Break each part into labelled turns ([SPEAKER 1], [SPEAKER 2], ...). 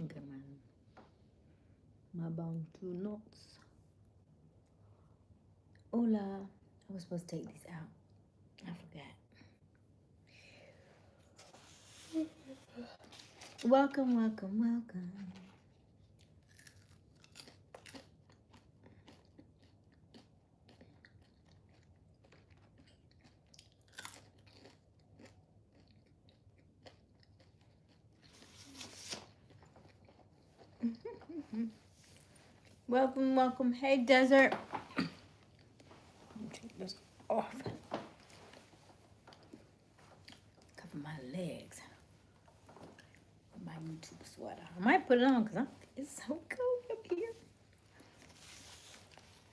[SPEAKER 1] Look at my bone two notes. Hola. I was supposed to take these out. I forgot. Welcome, welcome, welcome. Welcome, welcome. Hey, Desert. Let me take this off. Cover my legs. My YouTube sweater. I might put it on because it's so cold up here.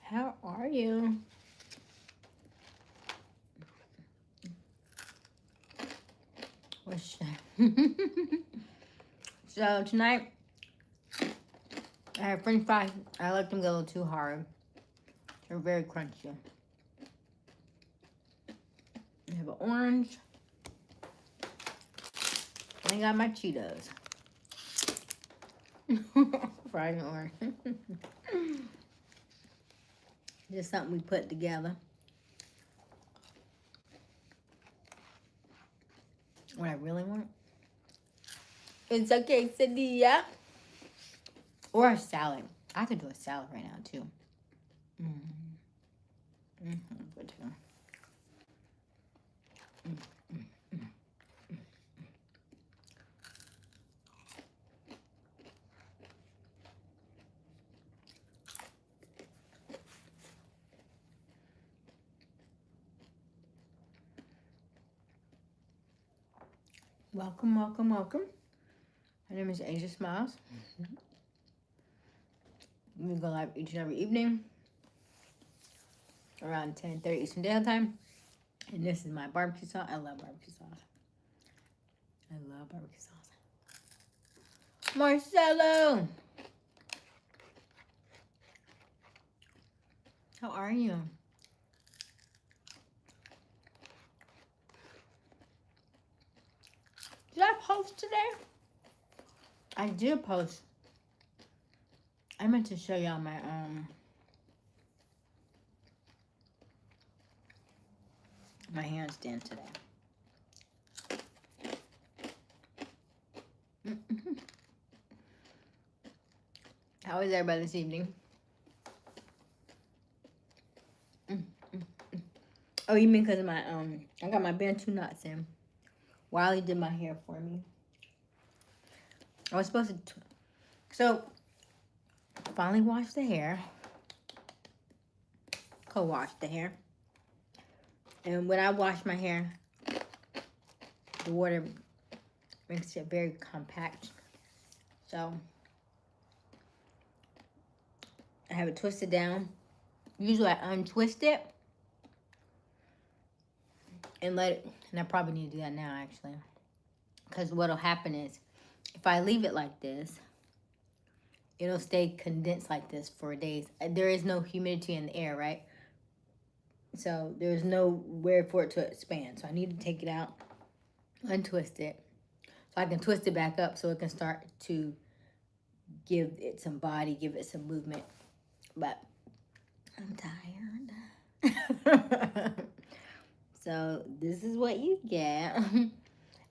[SPEAKER 1] How are you? What's So tonight, I have French fries. I let them go a little too hard. They're very crunchy. I have an orange. And I got my Cheetos. Fried and orange. Just something we put together. What I really want is a quesadilla or a salad. I could do a salad right now too. Good too. Welcome, welcome, welcome. My name is Aysia Smiles. We go live each and every evening around 10:30 Eastern Daylight Time. And this is my barbecue sauce. I love barbecue sauce. I love barbecue sauce. Marcelo! How are you? Did I post today? I did post. I meant to show y'all my my handstand today. How is everybody this evening? Oh, you mean because of my I got my bantu knots in. Wiley did my hair for me. I was supposed to so finally washed the hair. Co-wash the hair. And when I wash my hair, the water makes it very compact. So I have it twisted down. Usually I untwist it and let it, and I probably need to do that now actually. Because what'll happen is if I leave it like this, it'll stay condensed like this for days. There is no humidity in the air, right? So there's nowhere for it to expand. So I need to take it out, untwist it, so I can twist it back up so it can start to give it some body, give it some movement. But I'm tired. So this is what you get.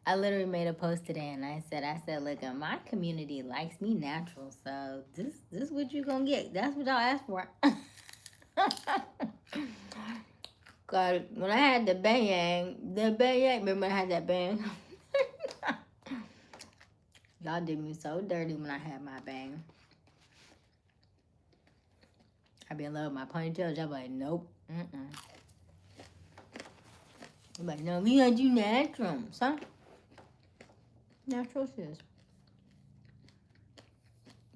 [SPEAKER 1] I literally made a post today and I said, look, my community likes me natural. So this is what you're going to get. That's what y'all asked for. God, when I had the bang, remember when I had that bang? Y'all did me so dirty when I had my bang. I be in love with my ponytails. Y'all be like, nope. I'm like, no, we gotta do natural, son. Natural sis.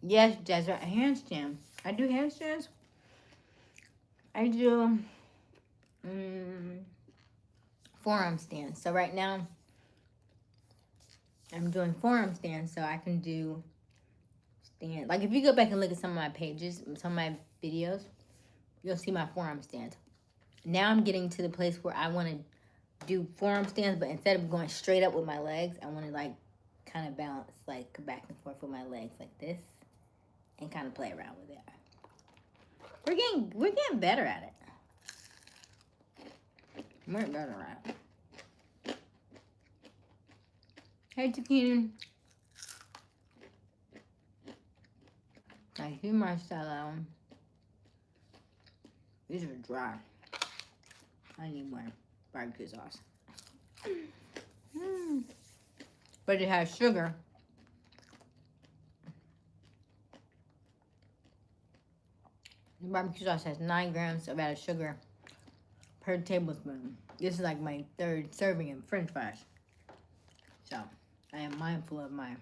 [SPEAKER 1] Yes, Desert, a handstand. I do handstands. I do forearm stands. So right now, I'm doing forearm stands so I can do stand. Like if you go back and look at some of my pages, some of my videos, you'll see my forearm stands. Now I'm getting to the place where I want to do forearm stands, but instead of going straight up with my legs, I want to like kind of balance like back and forth with my legs like this and kind of play around with it. We're getting better at it. We're better at it. Hey, Zucchini. I see my salad. These are dry. I need more barbecue sauce. But it has sugar. The barbecue sauce has 9 grams of added sugar per tablespoon. This is like my 3rd serving of French fries. So, I am mindful of my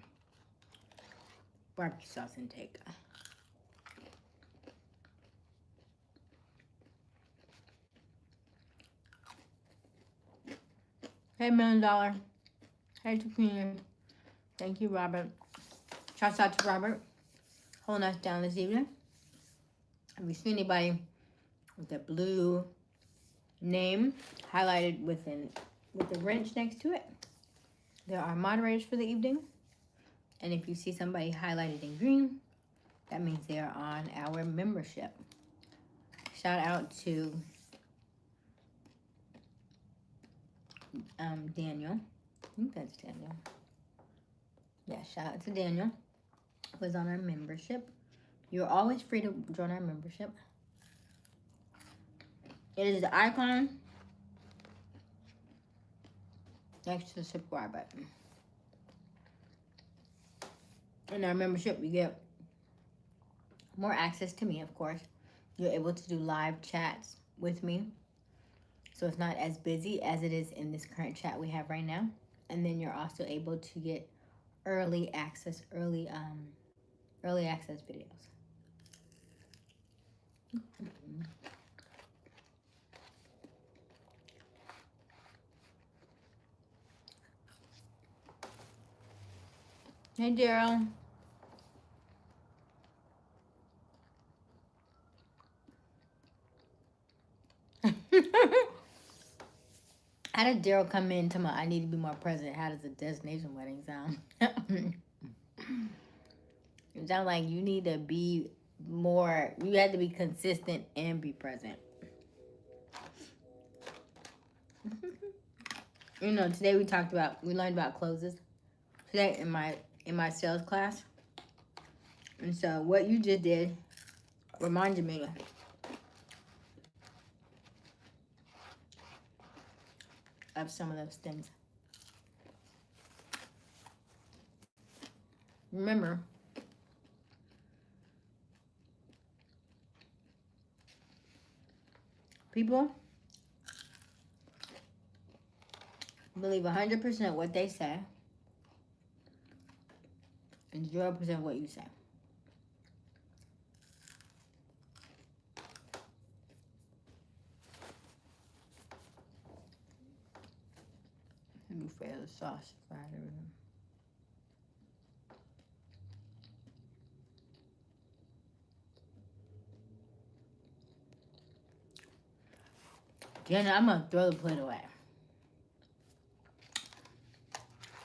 [SPEAKER 1] barbecue sauce intake. Hey, $1 Million. Hey, Zucchini. Thank you, Robert. Shouts out to Robert holding us down this evening. If you see anybody with a blue name highlighted with a wrench next to it, there are moderators for the evening. And if you see somebody highlighted in green, that means they are on our membership. Shout out to Daniel. I think that's Daniel. Yeah, shout out to Daniel, who is on our membership. You're always free to join our membership. It is the icon next to the subscribe button. In our membership, you get more access to me, of course. You're able to do live chats with me. So it's not as busy as it is in this current chat we have right now. And then you're also able to get early access videos. Hey, Daryl. How did Daryl come in to my I need to be more present? How does a destination wedding sound? It sounds like you need to be more, you have to be consistent and be present. You know, today we learned about closes today in my sales class. And so what you just did reminded me of some of those things. Remember, people believe 100% what they say and 0% what you say. Let me fry the sauce fried everything. Jenna, I'm gonna throw the plate away.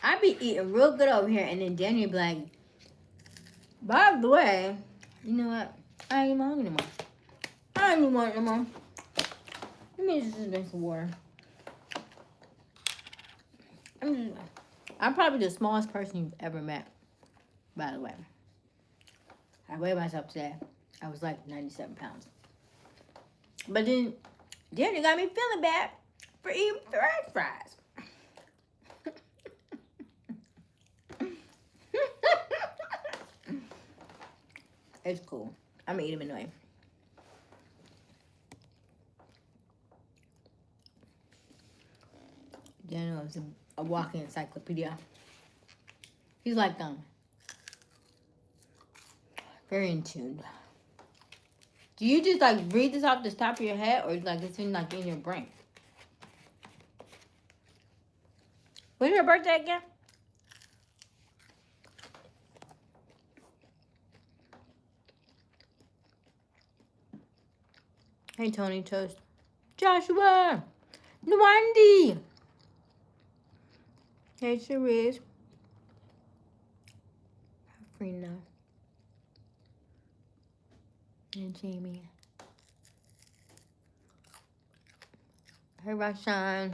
[SPEAKER 1] I be eating real good over here, and then Daniel be like, by the way, you know what? I ain't even hungry anymore. I don't even want it no more. Let me just drink some water. I'm probably the smallest person you've ever met, by the way. I weighed myself today. I was like 97 pounds. But then Daniel got me feeling bad for eating french fries. It's cool. I'm gonna eat them anyway. Daniel is a walking encyclopedia. He's like very in tune. Do you just like read this off the top of your head, or like it's in like in your brain? When's your birthday again? Hey, Tony Toast. Joshua. Nwandi. Hey, Cherise. Green now. And Jamie. Hey, Rashawn.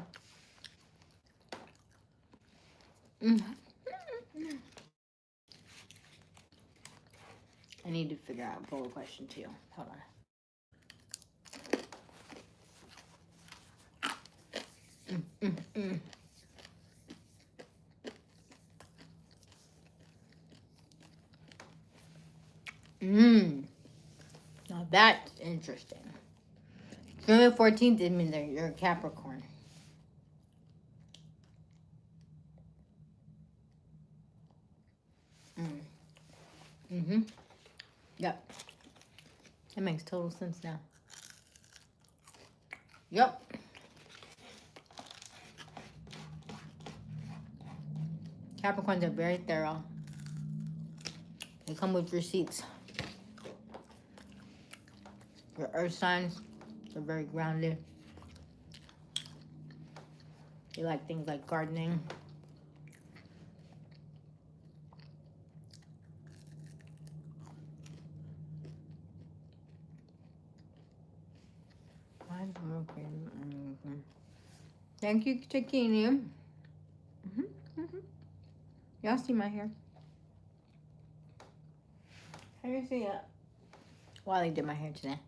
[SPEAKER 1] I need to figure out poll question 2. Hold on. Now that's interesting. November 14th didn't mean that you're a Capricorn. Yep. That makes total sense now. Yep. Capricorns are very thorough. They come with receipts. Your earth signs are very grounded. You like things like gardening. Thank you, Chiquini. Y'all see my hair? How do you see it? Wally did my hair today.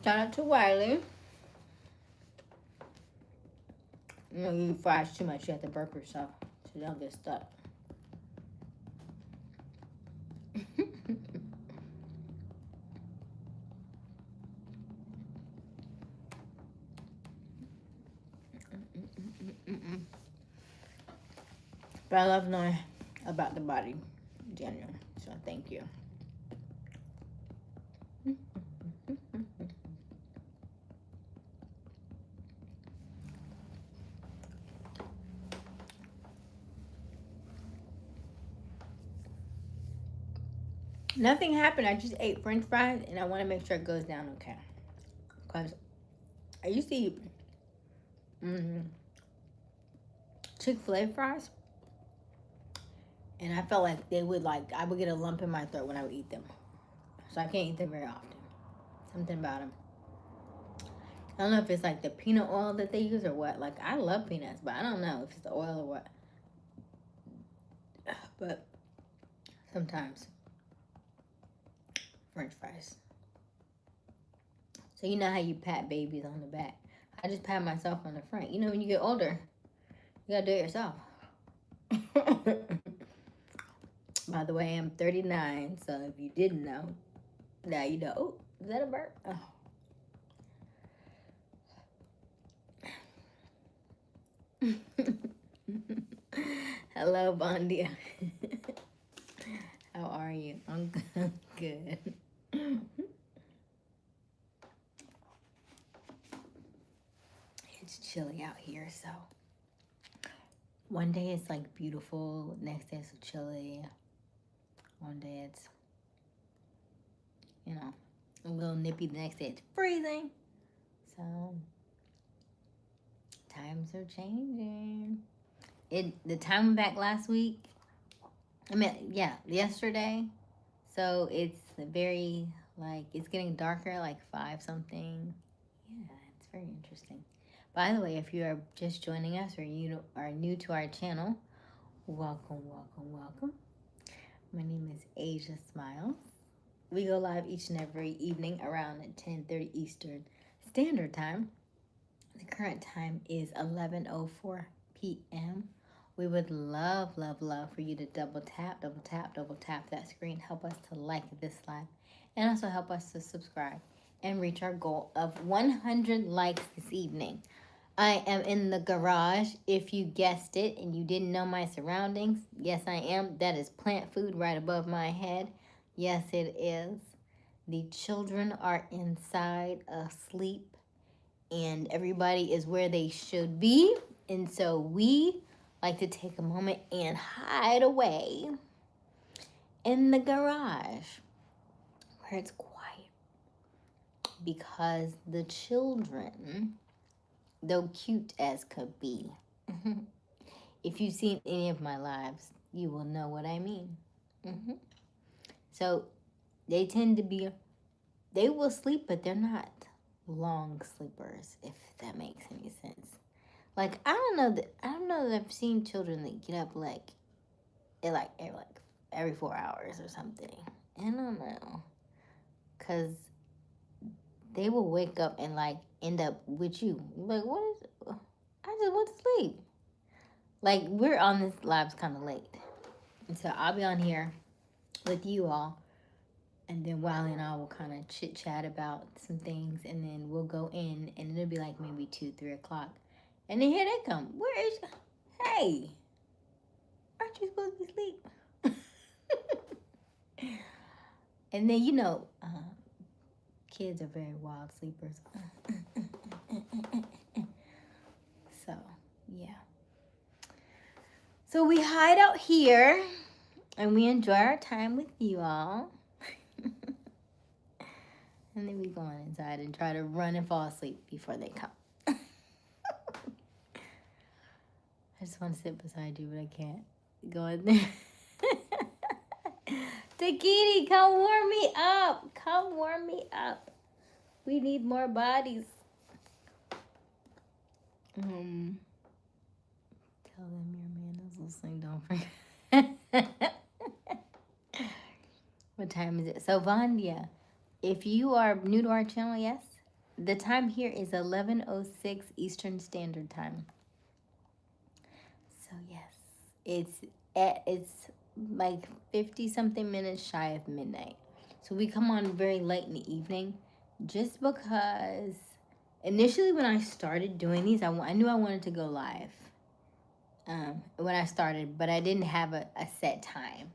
[SPEAKER 1] Shout out to Wiley. You know, you flash too much, you have to burp yourself so you don't get stuck. But I love knowing about the body, Daniel. So thank you. Nothing happened. I just ate French fries, and I want to make sure it goes down okay. Because I used to eat Chick-fil-A fries, and I felt like they would I would get a lump in my throat when I would eat them. So I can't eat them very often. Something about them. I don't know if it's like the peanut oil that they use or what. Like, I love peanuts, but I don't know if it's the oil or what. But sometimes French fries. So you know how you pat babies on the back. I just pat myself on the front. You know, when you get older, you gotta do it yourself. By the way, I'm 39, so if you didn't know, now you know. Oh, is that a burp? Oh. Hello, Bondia. How are you? I'm good. It's chilly out here, so one day it's like beautiful, next day it's chilly. One day it's, you know, a little nippy, the next day it's freezing. So times are changing. The time back last week, yesterday. So it's very, it's getting darker, like 5 something. Yeah, it's very interesting. By the way, if you are just joining us or you are new to our channel, welcome, welcome, welcome. My name is Aysia Smiles. We go live each and every evening around at 10:30 Eastern Standard Time. The current time is 11:04 p.m. We would love, love, love for you to double tap that screen. Help us to like this live and also help us to subscribe and reach our goal of 100 likes this evening. I am in the garage. If you guessed it and you didn't know my surroundings, yes, I am. That is plant food right above my head. Yes, it is. The children are inside asleep, and everybody is where they should be. And so we like to take a moment and hide away in the garage where it's quiet, because the children, though cute as could be, if you've seen any of my lives, you will know what I mean. So they tend to be, they will sleep, but they're not long sleepers, if that makes any sense. Like I don't know that I've seen children that get up like every 4 hours or something. I don't know, cause they will wake up and like end up with you. Like what is? I just went to sleep. Like we're on this lives kind of late, and so I'll be on here with you all, and then Wiley and I will kind of chit chat about some things, and then we'll go in, and it'll be like maybe 2, 3 o'clock, and then here they come. Where is? Hey, aren't you supposed to be asleep? And then kids are very wild sleepers. So yeah. So we hide out here, and we enjoy our time with you all. And then we go on inside and try to run and fall asleep before they come. I just want to sit beside you, but I can't. Go in there. Takiti, come warm me up. Come warm me up. We need more bodies. Tell them your man is listening. Don't forget. What time is it? So, Vandia, if you are new to our channel, yes, the time here is 11:06 Eastern Standard Time. So yes, it's like 50 something minutes shy of midnight. So we come on very late in the evening, just because initially when I started doing these, I knew I wanted to go live when I started, but I didn't have a set time.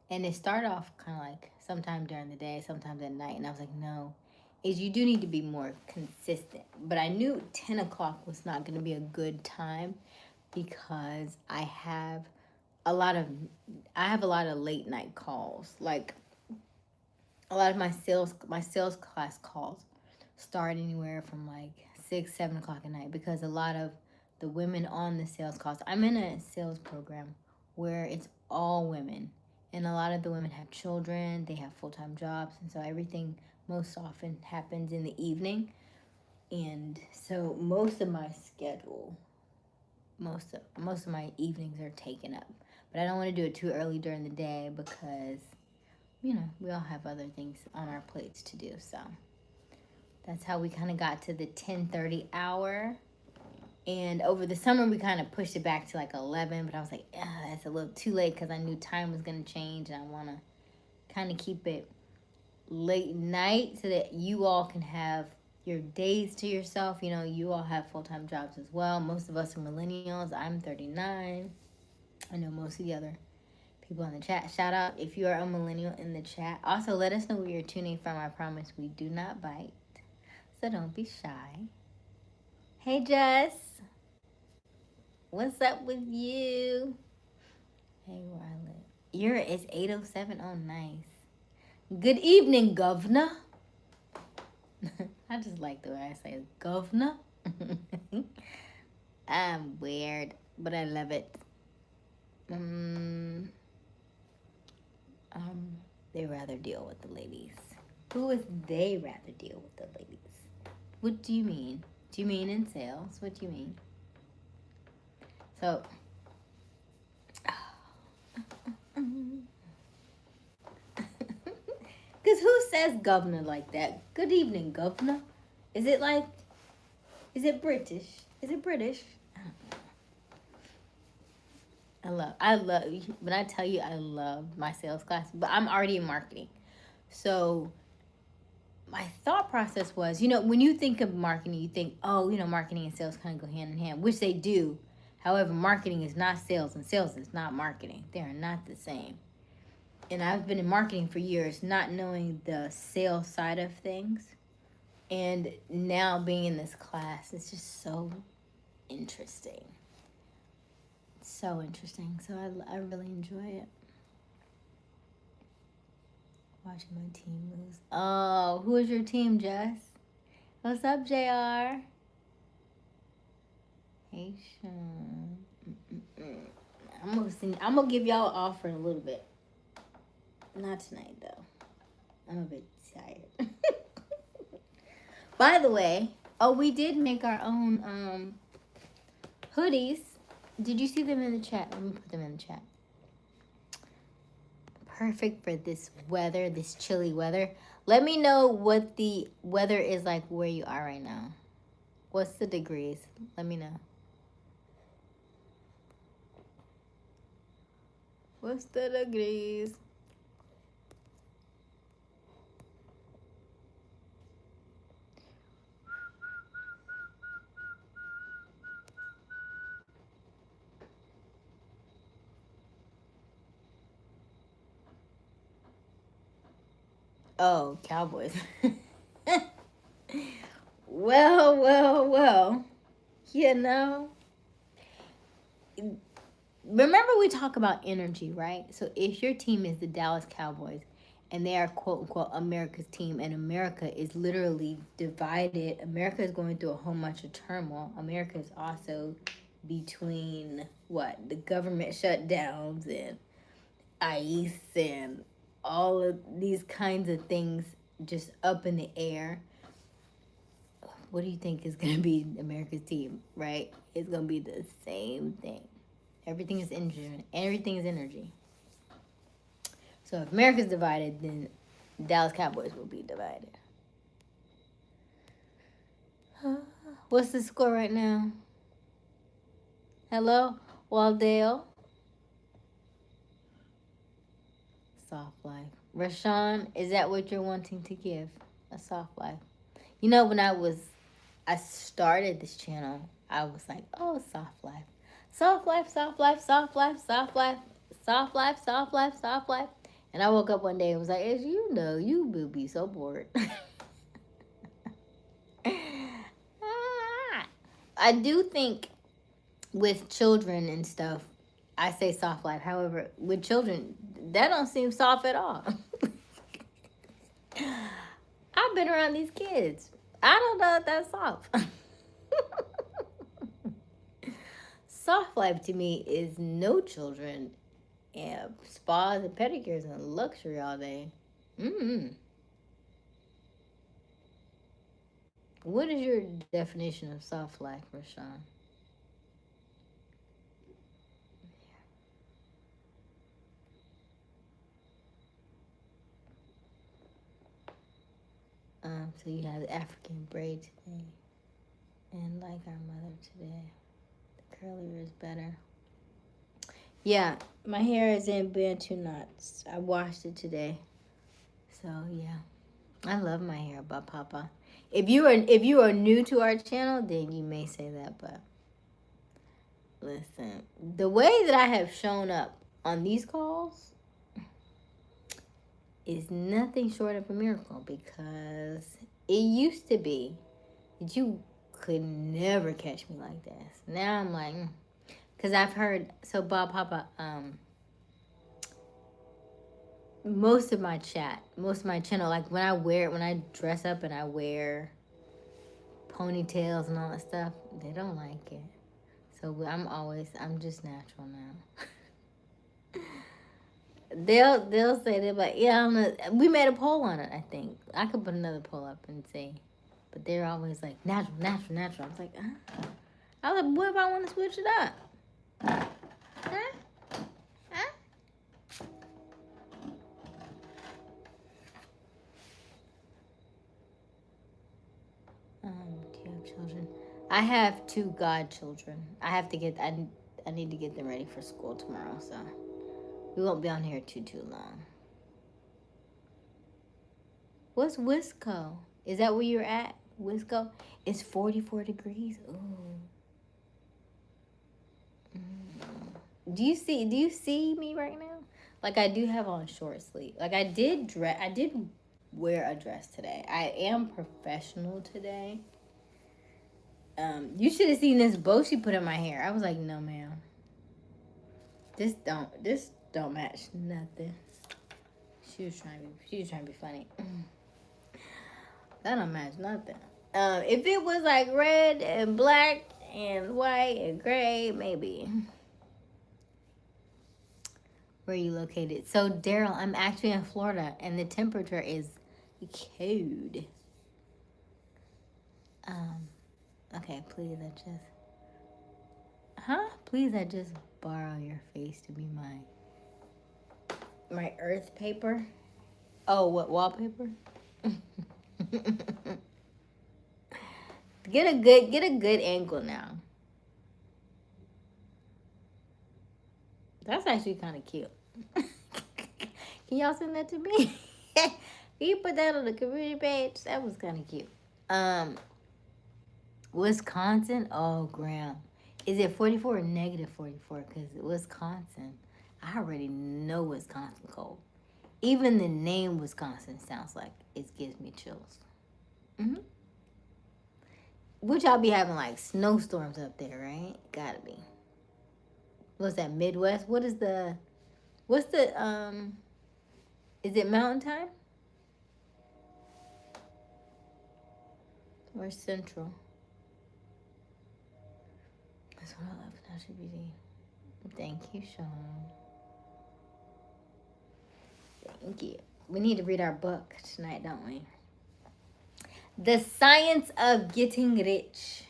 [SPEAKER 1] And it started off kind of like sometime during the day, sometimes at night. And I was like, no, you do need to be more consistent. But I knew 10 o'clock was not going to be a good time because I have a lot of late night calls. Like a lot of my sales class calls start anywhere from like 6, 7 o'clock at night, because a lot of the women on the sales calls, I'm in a sales program where it's all women. And a lot of the women have children, they have full-time jobs, and so everything most often happens in the evening. And so most of my schedule, most of my evenings are taken up. But I don't want to do it too early during the day because, we all have other things on our plates to do. So that's how we kind of got to the 10:30 hour. And over the summer, we kind of pushed it back to like 11, but I was like, that's a little too late because I knew time was going to change, and I want to kind of keep it late night so that you all can have your days to yourself. You all have full-time jobs as well. Most of us are millennials. I'm 39. I know most of the other people in the chat. Shout out if you are a millennial in the chat. Also, let us know where you're tuning from. I promise we do not bite, so don't be shy. Hey, Jess. What's up with you? Hey, where I live. It's 8:07. Oh, nice. Good evening, governor. I just like the way I say it, governor. I'm weird, but I love it. They rather deal with the ladies. Who is they rather deal with the ladies? What do you mean? Do you mean in sales? What do you mean? So, because who says governor like that? Good evening, governor. Is it British? Is it British? I love, when I tell you I love my sales class, but I'm already in marketing. So my thought process was, when you think of marketing, you think, marketing and sales kind of go hand in hand, which they do. However, marketing is not sales, and sales is not marketing. They are not the same. And I've been in marketing for years, not knowing the sales side of things. And now being in this class, it's just so interesting. So interesting. So I really enjoy it. Watching my team lose. Oh, who is your team, Jess? What's up, JR? Hey, Sean. I'm gonna give y'all an offer in a little bit. Not tonight though. I'm a bit tired. By the way, oh, we did make our own hoodies. Did you see them in the chat? Let me put them in the chat. Perfect for this weather, this chilly weather. Let me know what the weather is like where you are right now. What's the degrees? Let me know. What's the degrees? Oh, Cowboys. Well. You know, remember we talk about energy, right? So if your team is the Dallas Cowboys and they are quote unquote America's team, and America is literally divided, America is going through a whole bunch of turmoil. America is also between what? The government shutdowns and ICE and all of these kinds of things just up in the air. What do you think is going to be America's team, right? It's going to be the same thing. Everything is energy. Everything is energy. So if America's divided, then Dallas Cowboys will be divided. What's the score right now? Hello, Waldale. Soft life. Rashawn, is that what you're wanting to give? A soft life. You know, when I started this channel, I was like, oh, soft life. Soft life, soft life, soft life, soft life, soft life, soft life, soft life. And I woke up one day and was like, as you know, you will be so bored. I do think with children and stuff, I say soft life. However, with children, that don't seem soft at all. I've been around these kids. I don't know if that's soft. Soft life to me is no children and spas and pedicures and luxury all day. What is your definition of soft life, Rashawn? So you have the African braid today, and like our mother today, the curlier is better. Yeah, my hair is in Bantu knots. I washed it today, so yeah, I love my hair, but Papa. If you are new to our channel, then you may say that, but listen, the way that I have shown up on these calls is nothing short of a miracle, because it used to be that you could never catch me like this. Now I'm like, because I've heard, so Bob Papa, most of my channel, like when I dress up and I wear ponytails and all that stuff, they don't like it. So I'm just natural now. They'll say, they're like, yeah, I don't know. We made a poll on it, I think. I could put another poll up and see. But they're always like, natural. I was like, I was like, what if I want to switch it up? Huh? Do you have children? I have 2 godchildren. I need to get them ready for school tomorrow, so we won't be on here too long. What's Wisco? Is that where you're at? Wisco? It's 44 degrees. Ooh. Do you see me right now? Like, I do have on short sleeve. Like, I did wear a dress today. I am professional today. You should have seen this bow she put in my hair. I was like, no, ma'am. This don't match nothing. She was trying to be funny. That don't match nothing. If it was like red and black and white and gray, maybe. Where are you located? So, Daryl, I'm actually in Florida, and the temperature is cold. Okay, please, Please, I just borrow your face to be my earth paper. Oh, what wallpaper? Get a good angle now. That's actually kind of cute. Can y'all send that to me? Can you put that on the community page? That was kind of cute. Wisconsin. Oh, Graham. Is it 44 or negative 44? Because Wisconsin, I already know Wisconsin cold. Even the name Wisconsin sounds like it gives me chills. Which y'all be having like snowstorms up there, right? Gotta be. What's that, Midwest? What's the is it mountain time? Or central? That's what I love. That should be. Thank you, Sean. Thank you. We need to read our book tonight, don't we? The Science of Getting Rich.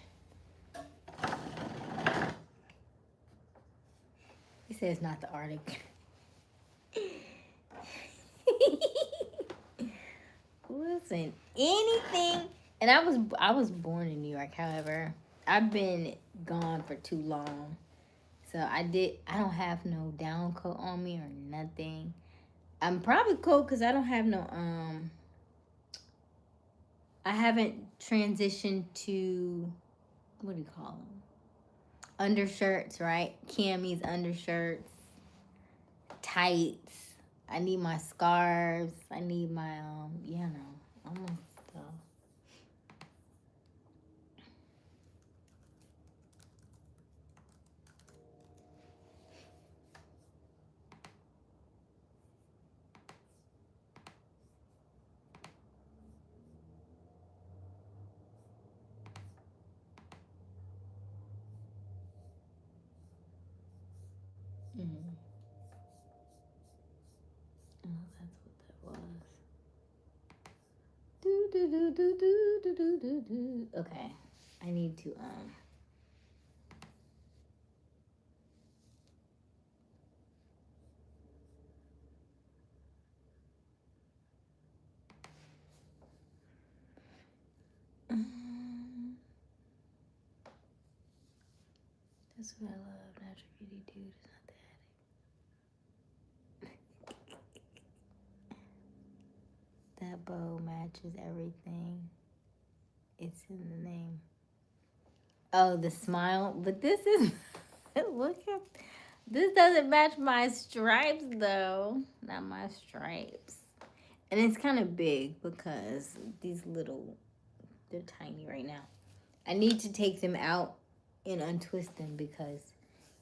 [SPEAKER 1] He says not the Arctic. Listen, anything. And I was born in New York. However, I've been gone for too long, so I don't have no down coat on me or nothing. I'm probably cold because I don't have no I haven't transitioned to, what do you call them? Undershirts, right? Camis, undershirts, tights. I need my scarves. I need my almost stuff. Oh, that's what that was. Okay, I need to that's what I love. Natural beauty, dude. It's not the headache. That bow matches everything. It's in the name. Oh, the smile. But this is look at this doesn't match my stripes though. Not my stripes. And it's kind of big because these little, they're tiny right now. I need to take them out and untwist them because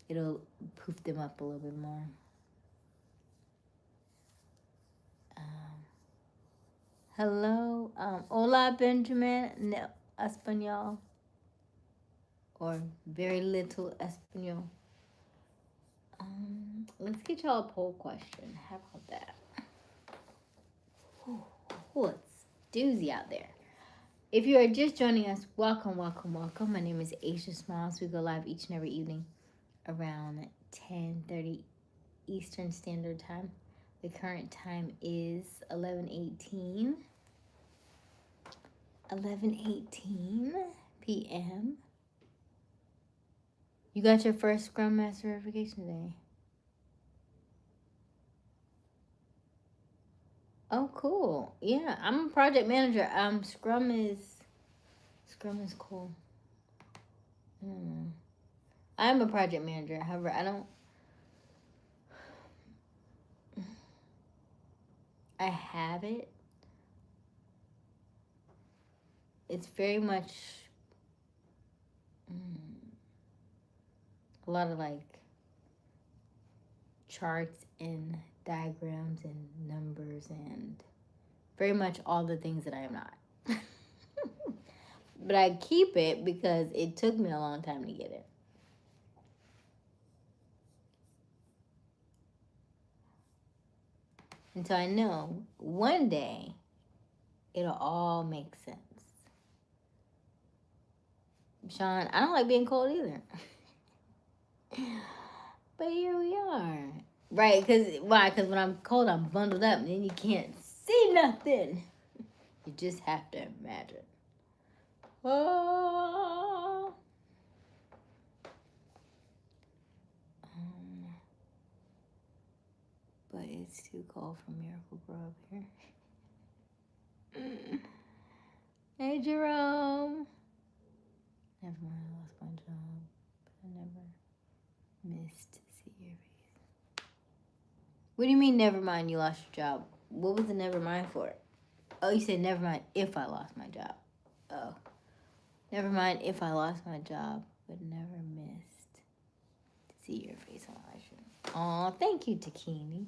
[SPEAKER 1] it'll poof them up a little bit more. Hello, hola Benjamin, no Espanol, or very little Espanol. Let's get y'all a poll question. How about that? It's doozy out there. If you are just joining us, welcome, welcome, welcome. My name is Aysia Smiles. We go live each and every evening around 10:30 Eastern Standard Time. The current time is 11:18 p.m. You got your first Scrum Master verification today. Oh, cool. Yeah, I'm a project manager. Scrum is cool. I'm a project manager. However, I have it. It's very much a lot of like charts and diagrams and numbers and very much all the things that I am not. But I keep it because it took me a long time to get it. until I know one day it'll all make sense. Sean, I don't like being cold either. But here we are. Right, because why? Because when I'm cold, I'm bundled up, and then you can't see nothing. You just have to imagine. Oh. But it's too cold for Miracle Grow up here. Hey, Jerome. Never mind, I lost my job. But I never missed to see your face. What do you mean, never mind, you lost your job? What was the never mind for? Oh, you said never mind if I lost my job. Oh. Never mind if I lost my job, but never missed to see your face on live stream. Aw, thank you, Takini.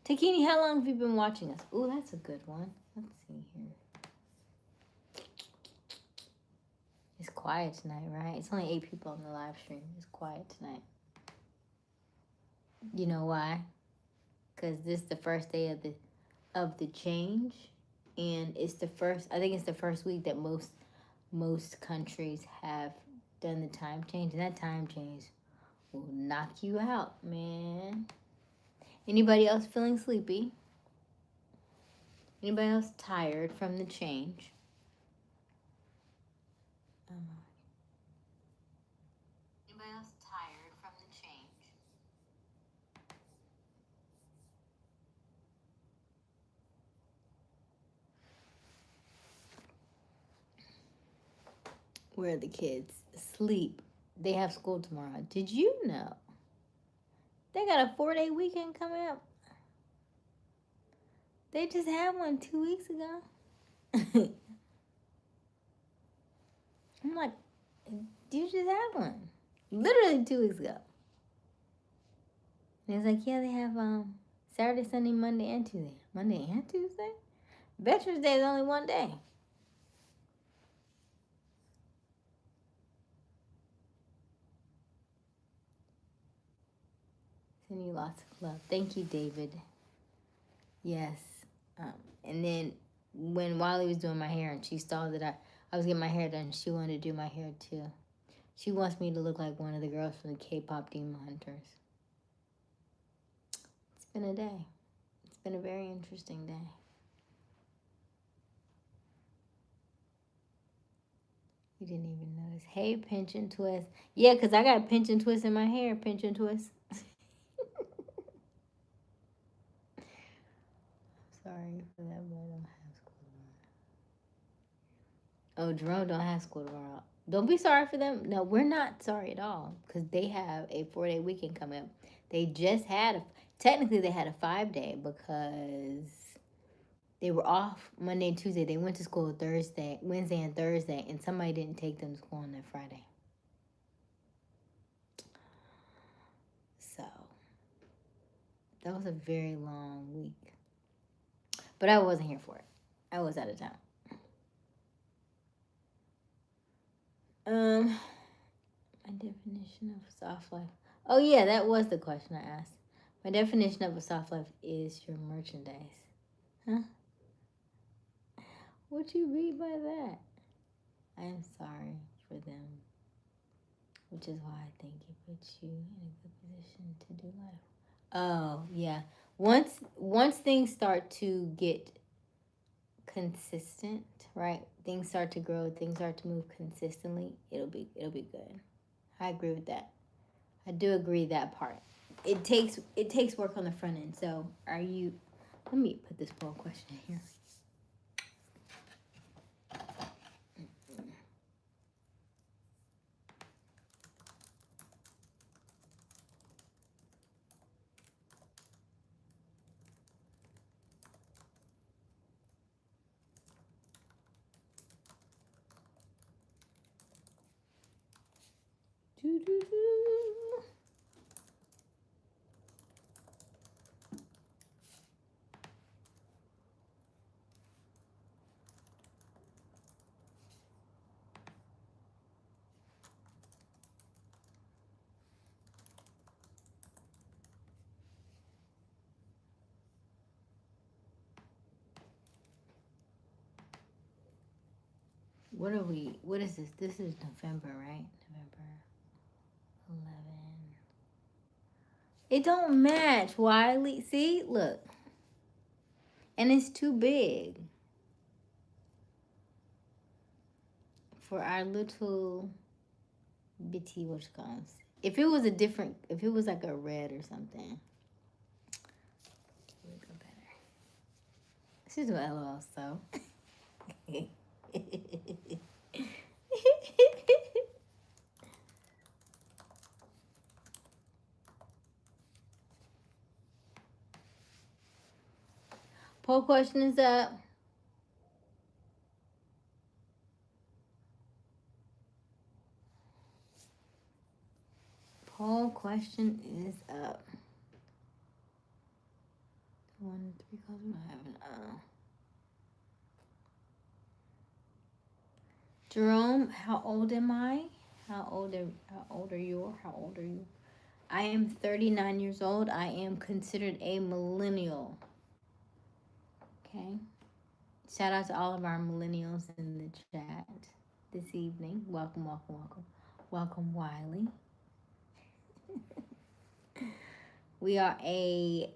[SPEAKER 1] Takini, how long have you been watching us? Ooh, that's a good one. Let's see here. It's quiet tonight, right? It's only 8 people on the live stream. It's quiet tonight. You know why? Because this is the first day of the change, and it's the first. I think it's the first week that most countries have done the time change, and that time change will knock you out, man. Anybody else feeling sleepy? Anybody else tired from the change? Anybody else tired from the change? Where are the kids? Sleep. They have school tomorrow. Did you know? They got a 4-day weekend coming up. They just had one 2 weeks ago. I'm like, you just had one. Literally 2 weeks ago. And it's like, yeah, they have Saturday, Sunday, Monday, and Tuesday. Monday and Tuesday? Veterans Day is only one day. Send you lots of love. Thank you, David. Yes. And then when Wiley was doing my hair and she saw that I was getting my hair done, she wanted to do my hair too. She wants me to look like one of the girls from the K-pop Demon Hunters. It's been a day. It's been a very interesting day. You didn't even notice. Hey, pinch and twist. Yeah, because I got pinch and twist in my hair. Pinch and twist. Sorry for that, but I don't have school tomorrow. Oh, Jerome don't have school tomorrow. Don't be sorry for them. No, we're not sorry at all because they have a 4-day weekend coming up. They just had technically they had a 5-day because they were off Monday and Tuesday. They went to school Wednesday and Thursday, and somebody didn't take them to school on that Friday. So that was a very long week. But I wasn't here for it. I was out of town. My definition of soft life. Oh yeah, that was the question I asked. My definition of a soft life is your merchandise. Huh? What you read by that? I am sorry for them. Which is why I think it puts you in a good position to do life. Oh, yeah. Once things start to get consistent, right? Things start to grow, things start to move consistently, it'll be good. I agree with that. I do agree that part. It takes work on the front end. So let me put this poll question here. What are we? What is this? This is November, right? November 11. It don't match, Wiley. See, look. And it's too big for our little bitty what you call it. If it was a different, if it was like a red or something, it would go better. She's doing LOL, so. Poll question is up. Poll question is up. 1, 3 calls we don't have an Jerome, how old am I? How old are you? How old are you? I am 39 years old. I am considered a millennial. Okay. Shout out to all of our millennials in the chat this evening. Welcome, welcome, welcome. Welcome, Wiley. We are a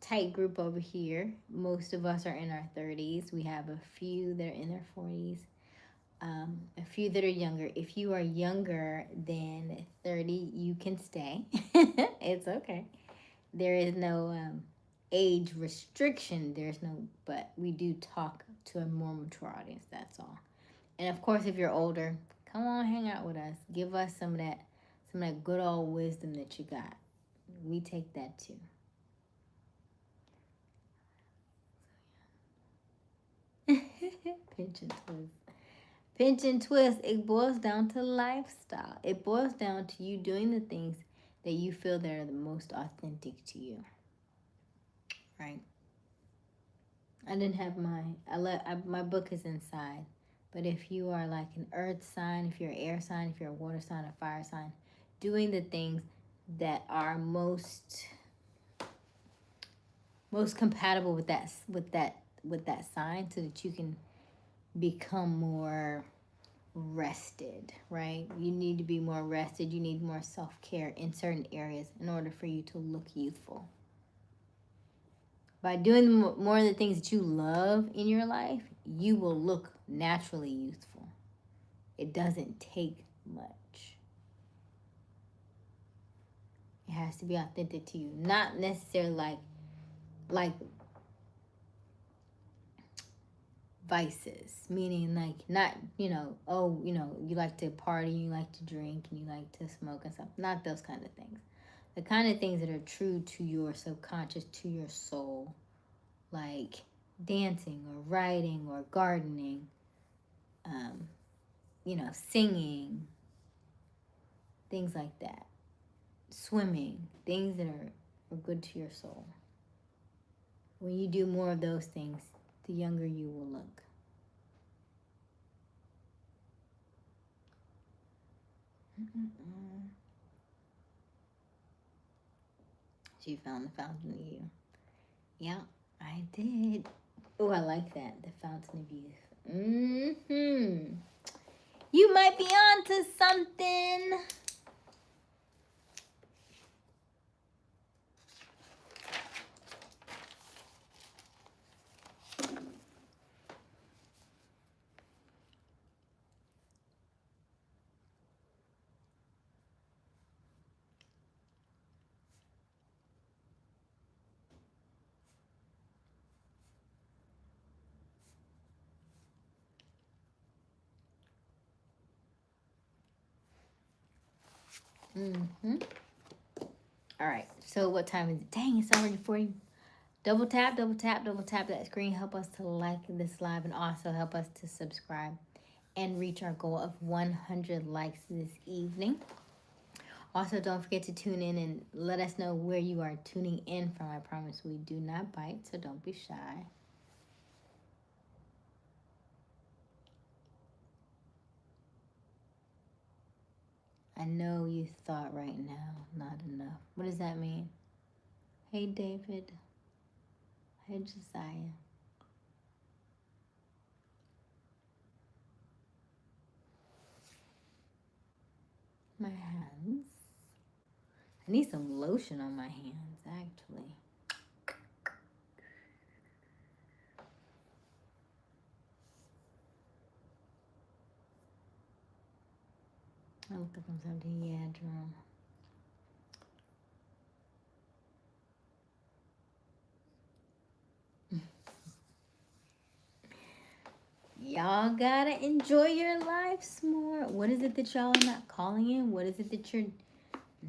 [SPEAKER 1] tight group over here. Most of us are in our 30s. We have a few that are in their 40s. A few that are younger. If you are younger than 30, you can stay. It's okay. There is no age restriction. There's no, but we do talk to a more mature audience. That's all. And of course, if you're older, come on, hang out with us. Give us some of that good old wisdom that you got. We take that too. Pinch and twist. Pinch and twist. It boils down to lifestyle. It boils down to you doing the things that you feel that are the most authentic to you. Right? I didn't have my book is inside. But if you are like an earth sign, if you're an air sign, if you're a water sign, a fire sign, doing the things that are most compatible with that sign, so that you can become more rested, right? You need to be more rested. You need more self-care in certain areas in order for you to look youthful. By doing more of the things that you love in your life, you will look naturally youthful. It doesn't take much. It has to be authentic to you. Not necessarily like vices, meaning like not, you like to party, you like to drink, and you like to smoke and stuff. Not those kind of things. The kind of things that are true to your subconscious, to your soul, like dancing or writing or gardening, singing, things like that. Swimming, things that are good to your soul. When you do more of those things, the younger you will look. She found the fountain of youth. Yeah, I did. Oh, I like that. The fountain of youth. You might be on to something. All right, so what time is it? Dang, it's already 40. Double tap that screen. Help us to like this live and also help us to subscribe and reach our goal of 100 likes this evening. Also, don't forget to tune in and let us know where you are tuning in from. I promise we do not bite, so don't be shy. I know you thought right now, not enough. What does that mean? Hey, David. Hey, Josiah. My hands. I need some lotion on my hands, actually. I look like I'm something. Yeah, Jerome. Y'all gotta enjoy your lives more. What is it that y'all are not calling in? What is it that you're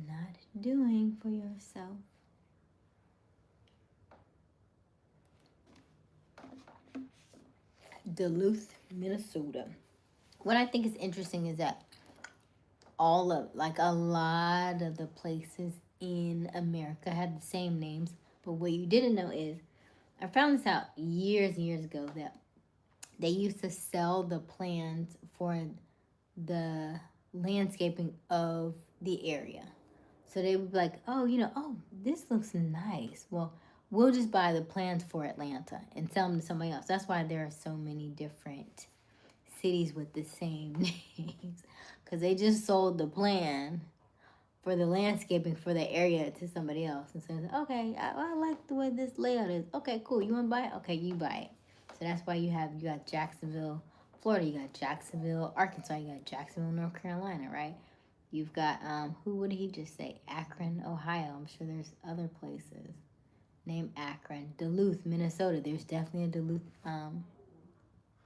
[SPEAKER 1] not doing for yourself? Duluth, Minnesota. What I think is interesting is that a lot of the places in America had the same names. But what you didn't know is, I found this out years and years ago, that they used to sell the plans for the landscaping of the area. So they would be like, oh, this looks nice. Well, we'll just buy the plans for Atlanta and sell them to somebody else. That's why there are so many different cities with the same names. Because they just sold the plan for the landscaping for the area to somebody else. And says, okay, I like the way this layout is. Okay, cool. You want to buy it? Okay, you buy it. So that's why you got Jacksonville, Florida. You got Jacksonville, Arkansas. You got Jacksonville, North Carolina, right? You've got, what did he just say? Akron, Ohio. I'm sure there's other places named Akron. Duluth, Minnesota. There's definitely a Duluth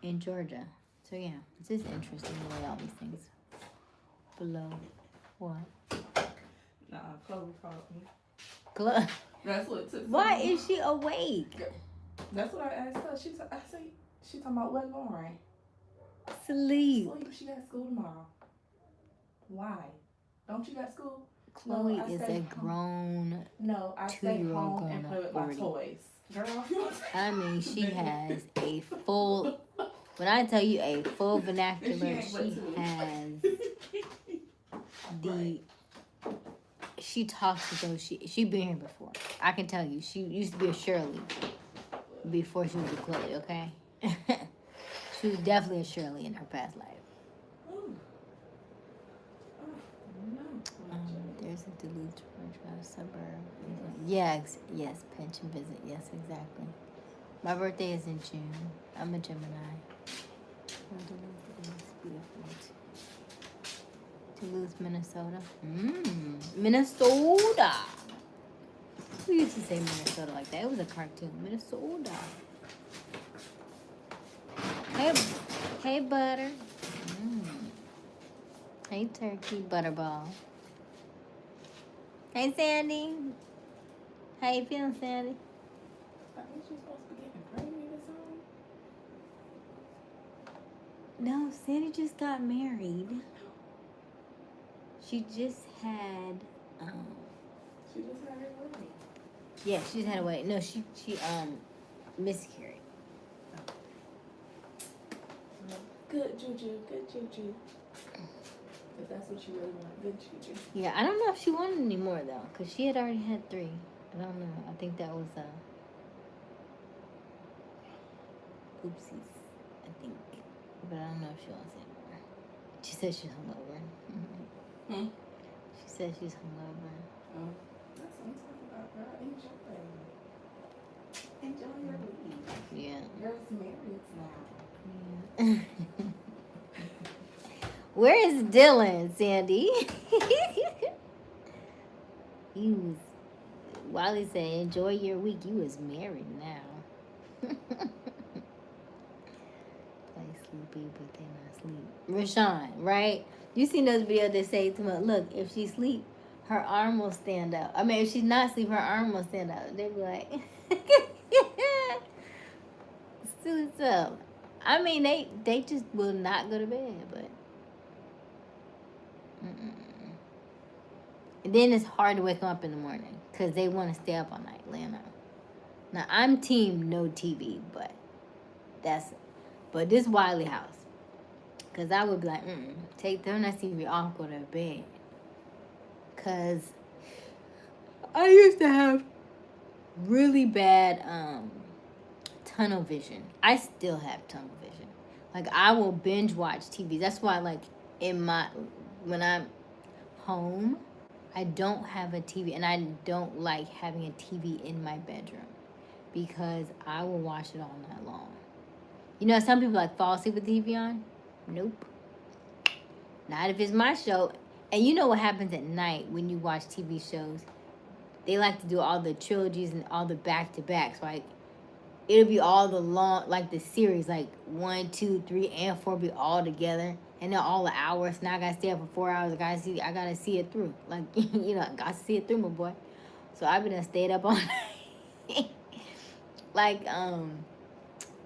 [SPEAKER 1] in Georgia. So, yeah, it's just interesting the way all these things below. What?
[SPEAKER 2] Nah, Chloe called me.
[SPEAKER 1] Chloe?
[SPEAKER 2] That's what it took.
[SPEAKER 1] Why is she awake?
[SPEAKER 2] That's what I asked her. She talking about what, Lauren?
[SPEAKER 1] Sleep.
[SPEAKER 2] She got school tomorrow. Why? Don't you got school?
[SPEAKER 1] Chloe is a grown
[SPEAKER 2] I stay home and play with my toys. Girl,
[SPEAKER 1] I mean, she has a full, when I tell you a full vernacular, she has she talks as though she been here before. I can tell you, she used to be a Shirley before she was a Chloe, okay? She was definitely a Shirley in her past life. There's a Duluth, Georgia suburb. Yes, pension visit. Yes, exactly. My birthday is in June. I'm a Gemini. Duluth is beautiful. Duluth, Minnesota. Minnesota. We used to say Minnesota like that. It was a cartoon. Minnesota. Hey, butter. Hey, turkey, butterball. Hey, Sandy. How you feeling, Sandy?
[SPEAKER 2] I think she's supposed to be getting pregnant or something.
[SPEAKER 1] No, Sandy just got married. She just had,
[SPEAKER 2] She just had her wedding.
[SPEAKER 1] Yeah, she just had a wedding. No, she miscarried.
[SPEAKER 2] Good juju. If that's what you really want, good juju.
[SPEAKER 1] Yeah, I don't know if she wanted any more, though, because she had already had 3. I don't know. I think that was, oopsies, I think. But I don't know if she wants any more. She said she's hungover. She said she's hungover.
[SPEAKER 2] Oh, that's what I'm talking about, girl. Enjoy your week.
[SPEAKER 1] Yeah.
[SPEAKER 2] Girls married now.
[SPEAKER 1] Yeah. Where is Dylan, Sandy? Wiley said, enjoy your week. You was married now. Play sleepy, but they not sleep. Rashawn, right? You seen those videos that say to me, look, if she sleep, her arm will stand up. I mean, if she's not sleep, her arm will stand up. They be like, suits up. I mean, they just will not go to bed, but. And then it's hard to wake them up in the morning because they want to stay up all night laying up. Now, I'm team no TV, but this Wiley house. Because I would be like, take them that TV off, go to bed. Because I used to have really bad tunnel vision. I still have tunnel vision. Like, I will binge watch TV. That's why, like, when I'm home, I don't have a TV, and I don't like having a TV in my bedroom because I will watch it all night long. You know, some people like fall asleep with the TV on. Nope, not if it's my show. And you know what happens at night when you watch TV shows? They like to do all the trilogies and all the back to backs. Like it'll be all the long, like the series, like 1, 2, 3, and 4 be all together, and then all the hours. Now I gotta stay up for 4 hours. I gotta see it through. Like you know, I gotta see it through, my boy. So I've been stayed up all night. Like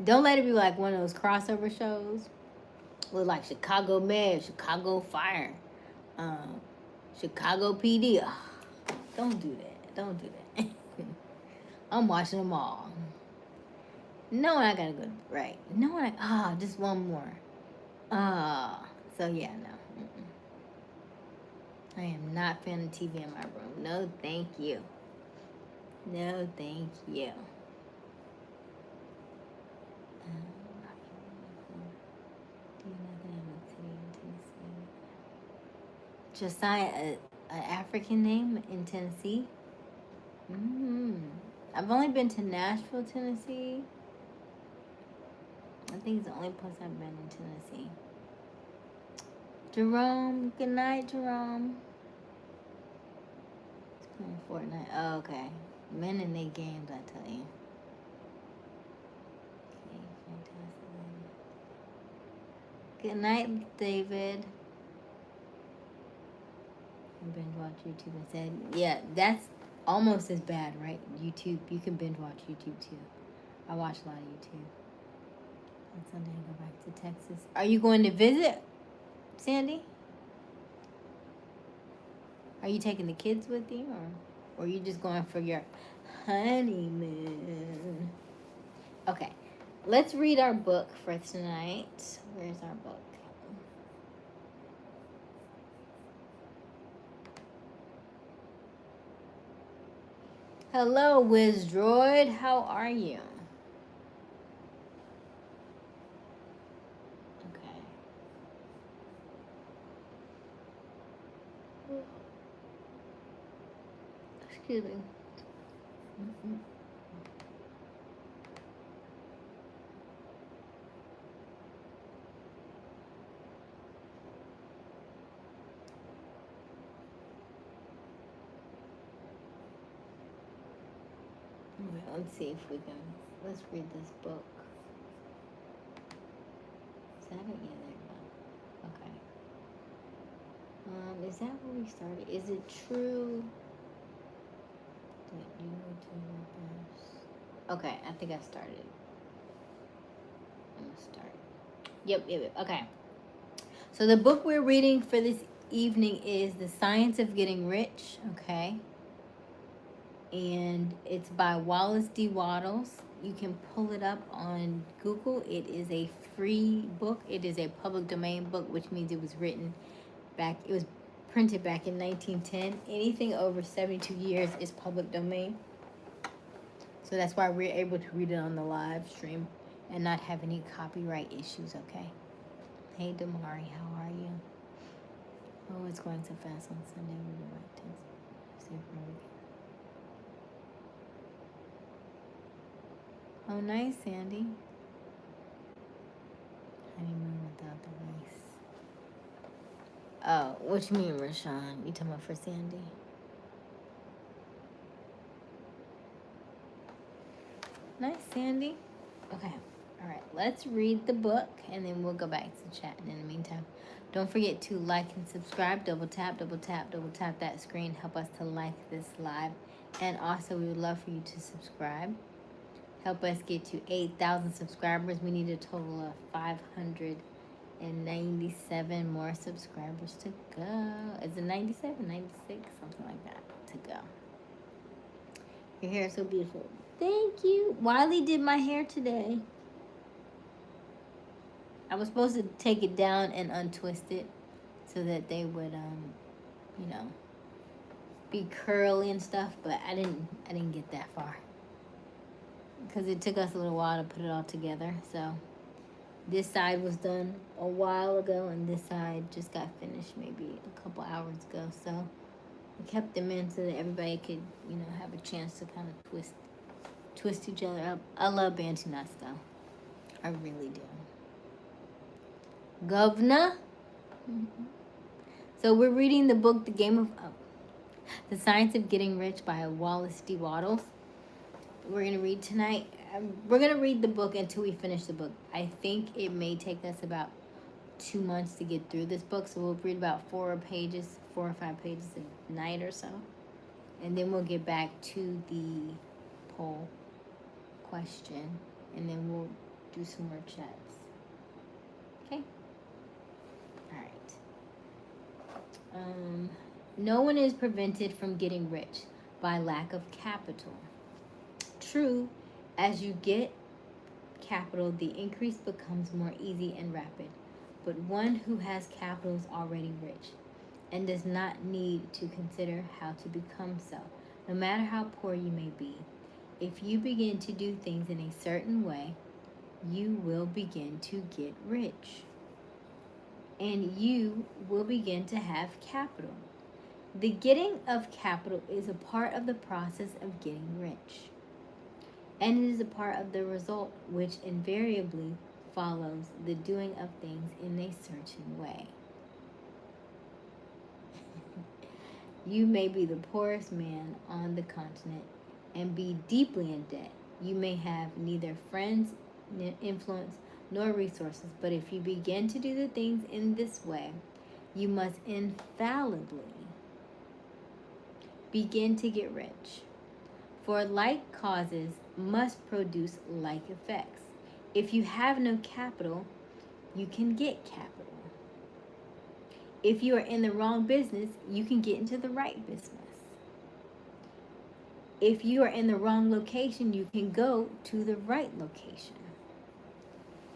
[SPEAKER 1] don't let it be like one of those crossover shows with like Chicago Med, Chicago Fire, Chicago PD. Ugh, don't do that. Don't do that. I'm watching them all. No, I gotta go right. No, just one more. So yeah, no. I am not fan of TV in my room. No, thank you. No, thank you. Josiah, an African name in Tennessee. I've only been to Nashville, Tennessee. I think it's the only place I've been in Tennessee. Jerome, good night, Jerome. It's playing Fortnite. Oh, okay. Men in their games, I tell you. Okay, fantastic. Good night, David. Binge watch YouTube instead. Yeah, that's almost as bad, right? YouTube. You can binge watch YouTube too. I watch a lot of YouTube. On Sunday, I go back to Texas. Are you going to visit, Sandy? Are you taking the kids with you, or are you just going for your honeymoon? Okay, let's read our book for tonight. Where's our book? Hello, Wiz Droid. How are you? Okay. Excuse me. Let's see if we can. Let's read this book. Is that it? Yeah, there we go. Okay. Is that where we started? Is it true that you were to reverse? Okay, I think I started. I'm gonna start. Yep. Okay. So the book we're reading for this evening is The Science of Getting Rich. Okay. And it's by Wallace D. Wattles. You can pull it up on Google. It is a free book. It is a public domain book, which means it was printed back in 1910. Anything over 72 years is public domain. So that's why we're able to read it on the live stream and not have any copyright issues, okay? Hey, Damari, how are you? Oh, it's going so fast on Sunday. We'll be right to see if we're Oh, nice, Sandy. Honeymoon without the rice. Oh, what you mean, Rashawn? You talking about for Sandy? Nice, Sandy. Okay. All right. Let's read the book, and then we'll go back to chatting in the meantime. Don't forget to like and subscribe. Double tap that screen. Help us to like this live. And also, we would love for you to subscribe. Help us get to 8,000 subscribers. We need a total of 597 more subscribers to go. Is it 97, 96, something like that to go. Your hair is so beautiful. Thank you. Wiley did my hair today. I was supposed to take it down and untwist it so that they would, be curly and stuff, but I didn't get that far. Because it took us a little while to put it all together. So This side was done a while ago, and this side just got finished maybe a couple hours ago. So we kept them in so that everybody could, have a chance to kind of twist each other up. I love bantu knots though. I really do. Governor. So we're reading the book, The Science of Getting Rich by Wallace D. Wattles. We're going to read tonight. We're going to read the book until we finish the book. I think it may take us about 2 months to get through this book. So we'll read about 4 or 5 pages a night or so. And then we'll get back to the poll question. And then we'll do some more chats. Okay? All right. No one is prevented from getting rich by lack of capital. True, as you get capital, the increase becomes more easy and rapid. But one who has capital is already rich and does not need to consider how to become so, no matter how poor you may be. If you begin to do things in a certain way, you will begin to get rich. And you will begin to have capital. The getting of capital is a part of the process of getting rich. And it is a part of the result which invariably follows the doing of things in a certain way. You may be the poorest man on the continent and be deeply in debt. You may have neither friends, influence, nor resources, but if you begin to do the things in this way, you must infallibly begin to get rich. For like causes must produce like effects. If you have no capital, you can get capital. If you are in the wrong business, you can get into the right business. If you are in the wrong location, you can go to the right location.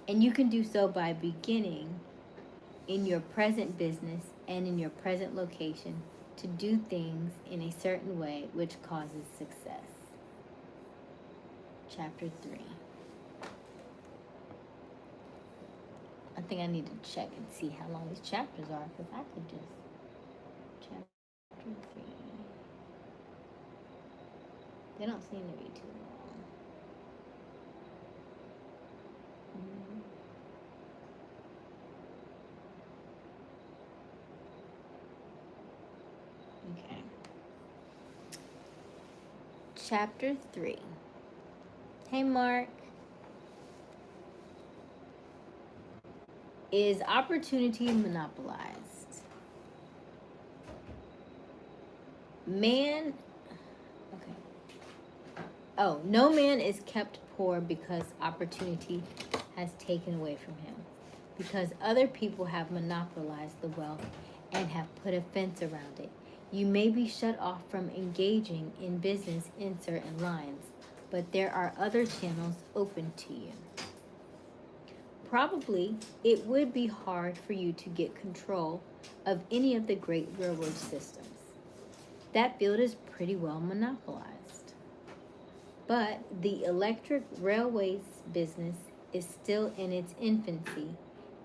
[SPEAKER 1] And you can do so by beginning in your present business and in your present location to do things in a certain way which causes success. Chapter 3. I think I need to check and see how long these chapters are, because I could just... Chapter 3. They don't seem to be too long. Okay. Chapter 3. Hey, Mark. Is opportunity monopolized? Man... Okay. Oh, no man is kept poor because opportunity has taken away from him. Because other people have monopolized the wealth and have put a fence around it. You may be shut off from engaging in business in certain lines, but there are other channels open to you. Probably it would be hard for you to get control of any of the great railroad systems. That field is pretty well monopolized. But the electric railways business is still in its infancy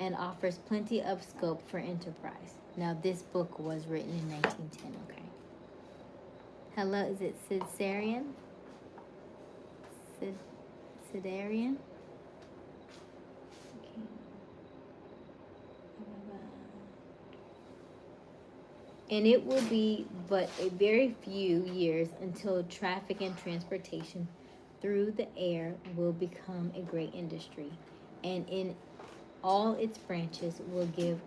[SPEAKER 1] and offers plenty of scope for enterprise. Now, this book was written in 1910, okay? Hello, is it Caesarian? Caesarian? Okay. And it will be but a very few years until traffic and transportation through the air will become a great industry, and in all its branches will give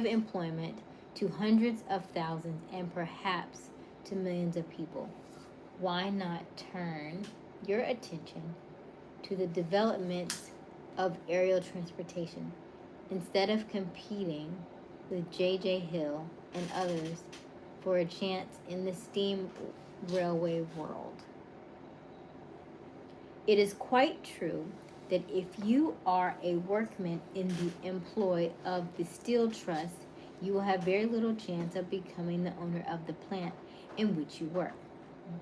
[SPEAKER 1] employment to hundreds of thousands and perhaps to millions of people. Why not turn your attention to the development of aerial transportation instead of competing with J.J. Hill and others for a chance in the steam railway world? It is quite true that if you are a workman in the employ of the Steel Trust, you will have very little chance of becoming the owner of the plant in which you work.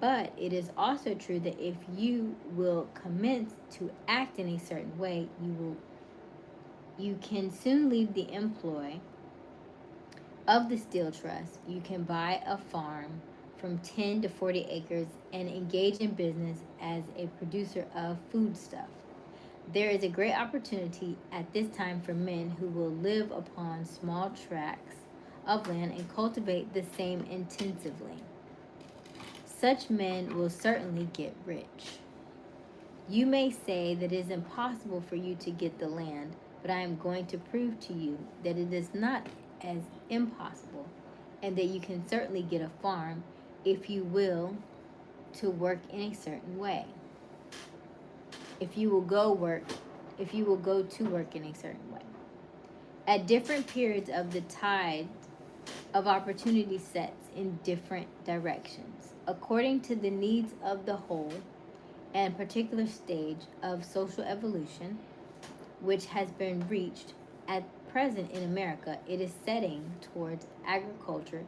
[SPEAKER 1] But it is also true that if you will commence to act in a certain way, you will You can soon leave the employ of the steel trust. You can buy a farm from 10 to 40 acres and engage in business as a producer of foodstuff. There is a great opportunity at this time for men who will live upon small tracts of land and cultivate the same intensively. Such men will certainly get rich. You may say that it is impossible for you to get the land, but I am going to prove to you that it is not as impossible, and that you can certainly get a farm if you will to work in a certain way. If you will go work, if you will go to work in a certain way. At different periods of the tide of opportunity sets in different directions, according to the needs of the whole and particular stage of social evolution which has been reached at present in America. It is setting towards agriculture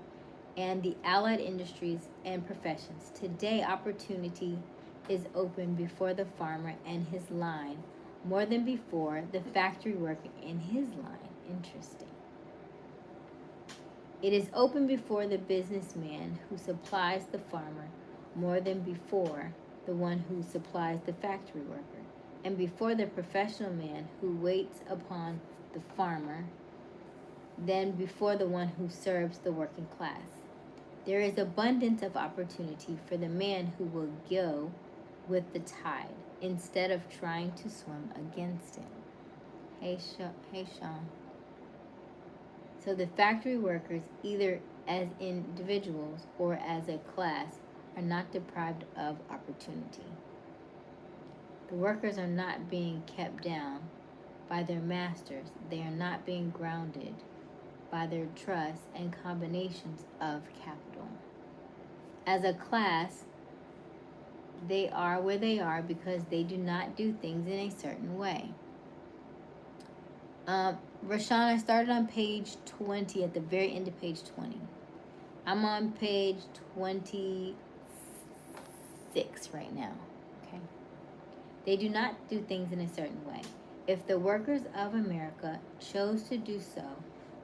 [SPEAKER 1] and the allied industries and professions. Today, opportunity is open before the farmer and his line more than before the factory worker and his line. Interesting. It is open before the businessman who supplies the farmer more than before the one who supplies the factory worker, and before the professional man who waits upon the farmer than before the one who serves the working class. There is abundance of opportunity for the man who will go with the tide instead of trying to swim against it. Hey, Sean. So the factory workers, either as individuals or as a class, are not deprived of opportunity. The workers are not being kept down by their masters. They are not being grounded by their trusts and combinations of capital. As a class, they are where they are because they do not do things in a certain way. Rashawn, I started on page 20 at the very end of page 20. I'm on page 26 right now. Okay. They do not do things in a certain way. If the workers of America chose to do so,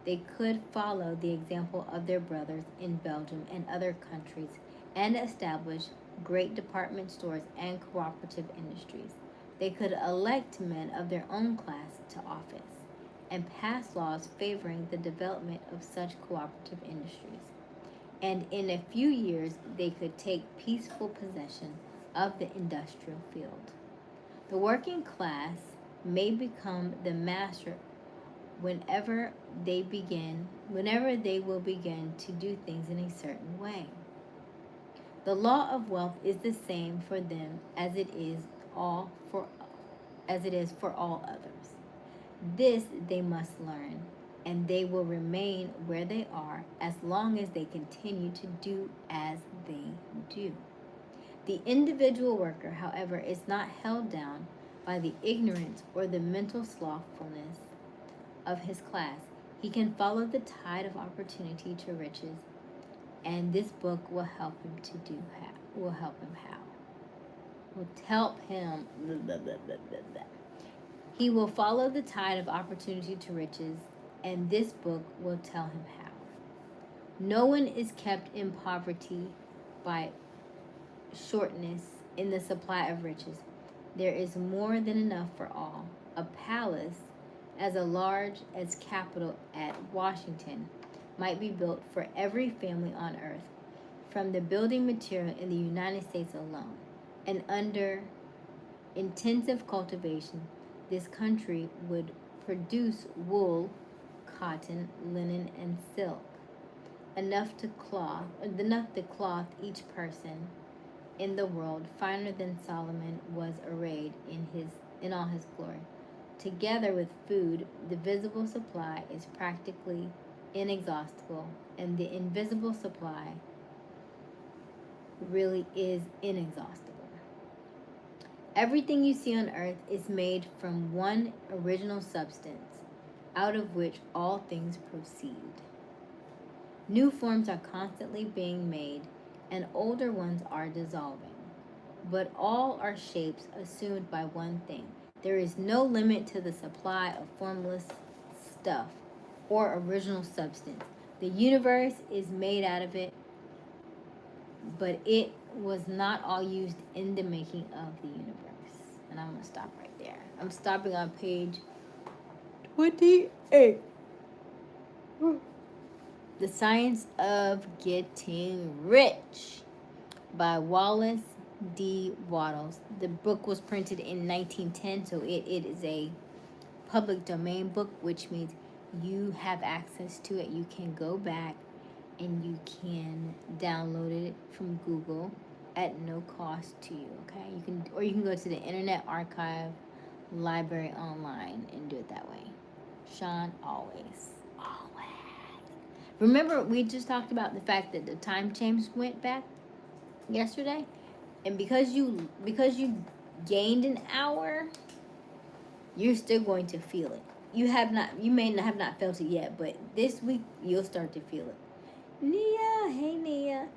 [SPEAKER 1] they could follow the example of their brothers in Belgium and other countries and establish great department stores and cooperative industries. They could elect men of their own class to office and pass laws favoring the development of such cooperative industries. And in a few years, they could take peaceful possession of the industrial field. The working class may become the master whenever they will begin to do things in a certain way. The law of wealth is the same for them as it is for all others. This they must learn, and they will remain where they are as long as they continue to do as they do. The individual worker, however, is not held down by the ignorance or the mental slothfulness of his class. He can follow the tide of opportunity to riches, and this book will help him to do how. Will help him how. Will help him. Blah, blah, blah, blah, blah, blah. He will follow the tide of opportunity to riches, and this book will tell him how. No one is kept in poverty by shortness in the supply of riches. There is more than enough for all. A palace as large as Capitol at Washington might be built for every family on earth from the building material in the United States alone. And under intensive cultivation, this country would produce wool, cotton, linen, and silk, enough to cloth each person in the world, finer than Solomon was arrayed in all his glory. Together with food, the visible supply is practically inexhaustible, and the invisible supply really is inexhaustible. Everything you see on earth is made from one original substance, out of which all things proceed. New forms are constantly being made, and older ones are dissolving. But all are shapes assumed by one thing. There is no limit to the supply of formless stuff or original substance. The universe is made out of it, but it was not all used in the making of the universe. And I'm going to stop right there. I'm stopping on page 28. The Science of Getting Rich by Wallace D. Wattles. The book was printed in 1910, so it is a public domain book, which means you have access to it. You can go back and you can download it from Google at no cost to you. Okay, you can go to the Internet Archive Library online and do it that way. Sean always. Remember, we just talked about the fact that the time change went back yesterday, and because you gained an hour, you're still going to feel it. You may not have not felt it yet, but this week you'll start to feel it. Nia, hey Nia,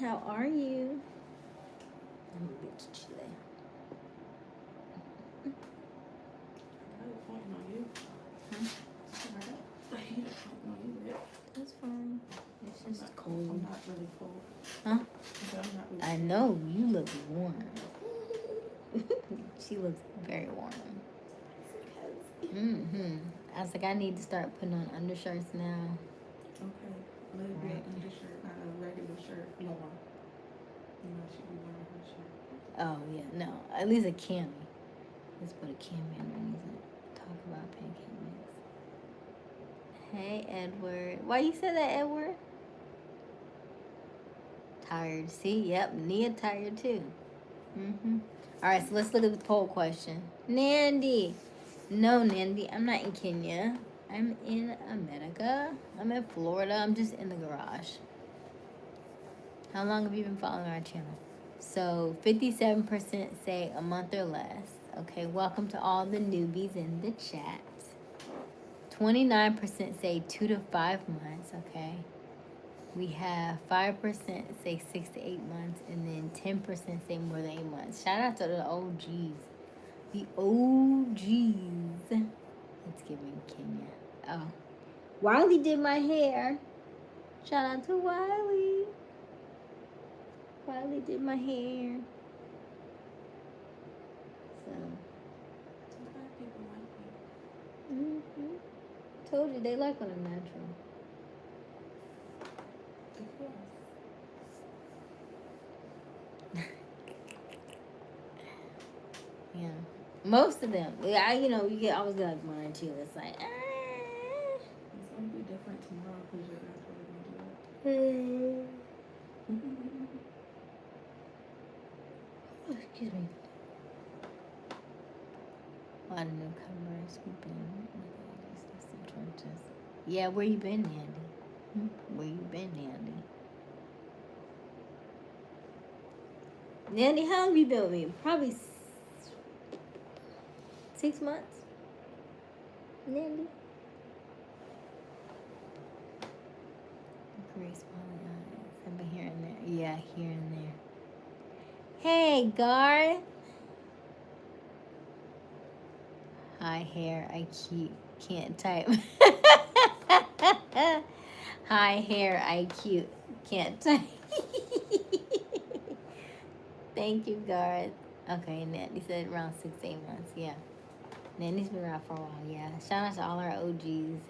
[SPEAKER 1] how are you? Let me get to Chile. That's fine. It's just cold.
[SPEAKER 2] I'm not really cold.
[SPEAKER 1] Huh?
[SPEAKER 2] I'm not really
[SPEAKER 1] I know, you look warm. She looks very warm. I was like, I need to start putting on undershirts now.
[SPEAKER 2] Okay. A little bit undershirt, not a regular shirt. No one. You know, she be wearing her shirt.
[SPEAKER 1] Oh, yeah, no. At least a cami. Let's put a cami underneath it. Talk about pancake mix. Hey, Edward. Why you said that, Edward? Tired. See? Yep, Nia tired too. All right, so let's look at the poll question. Nandy. No, Nandy, I'm not in Kenya. I'm in America. I'm in Florida. I'm just in the garage. How long have you been following our channel? So 57% say a month or less. Okay, welcome to all the newbies in the chat. 29% say 2 to 5 months. Okay. We have 5% say 6 to 8 months, and then 10% say more than 8 months. Shout out to the OGs. The OGs. Let's give me Kenya. Oh. Wiley did my hair. Shout out to Wiley. Wiley did my hair. So.
[SPEAKER 2] Black people like me.
[SPEAKER 1] Told you they like when I'm natural. Yeah, most of them. Yeah, you always get like one or two. It's like,
[SPEAKER 2] It's gonna be different tomorrow because you're not really gonna do it.
[SPEAKER 1] Oh, excuse me. A lot of newcomers. We've been yeah, where you been, Nandy? Where you been, Nandy? Nandy, how long have you been with me? Probably 6 months. Nandy. Grace my eyes. I've been here and there. Yeah, here and there. Hey, Gar. Hi, hair. I can't type. Hi, hair. I cute. Can't type. Thank you, Garth. Okay, Nandy said around 6 to 8 months. Yeah, Nandy's been around for a while. Yeah, shout out to all our OGs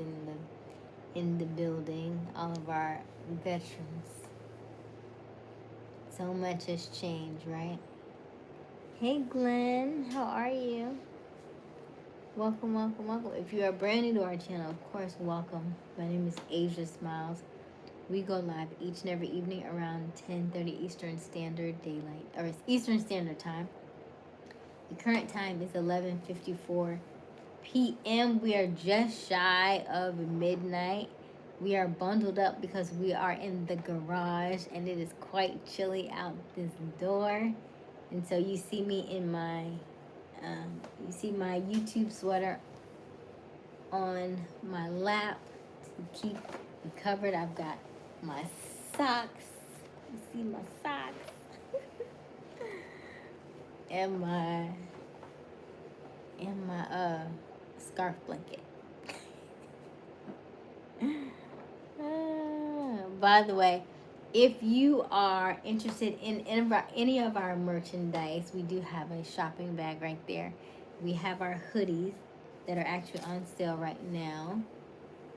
[SPEAKER 1] in the building, all of our veterans. So much has changed, right? Hey, Glenn, how are you? Welcome, welcome, welcome. If you are brand new to our channel, of course, welcome. My name is Aysia Smiles. We go live each and every evening around 10:30 Eastern Standard Daylight, or Eastern Standard Time. The current time is 11:54 p.m. We are just shy of midnight. We are bundled up because we are in the garage and it is quite chilly out this door. And so you see me in my, you see my YouTube sweater on my lap to keep me covered. I've got my socks. You see my socks. And my and my scarf blanket. By the way, if you are interested in any of our merchandise, we do have a shopping bag right there. We have our hoodies that are actually on sale right now.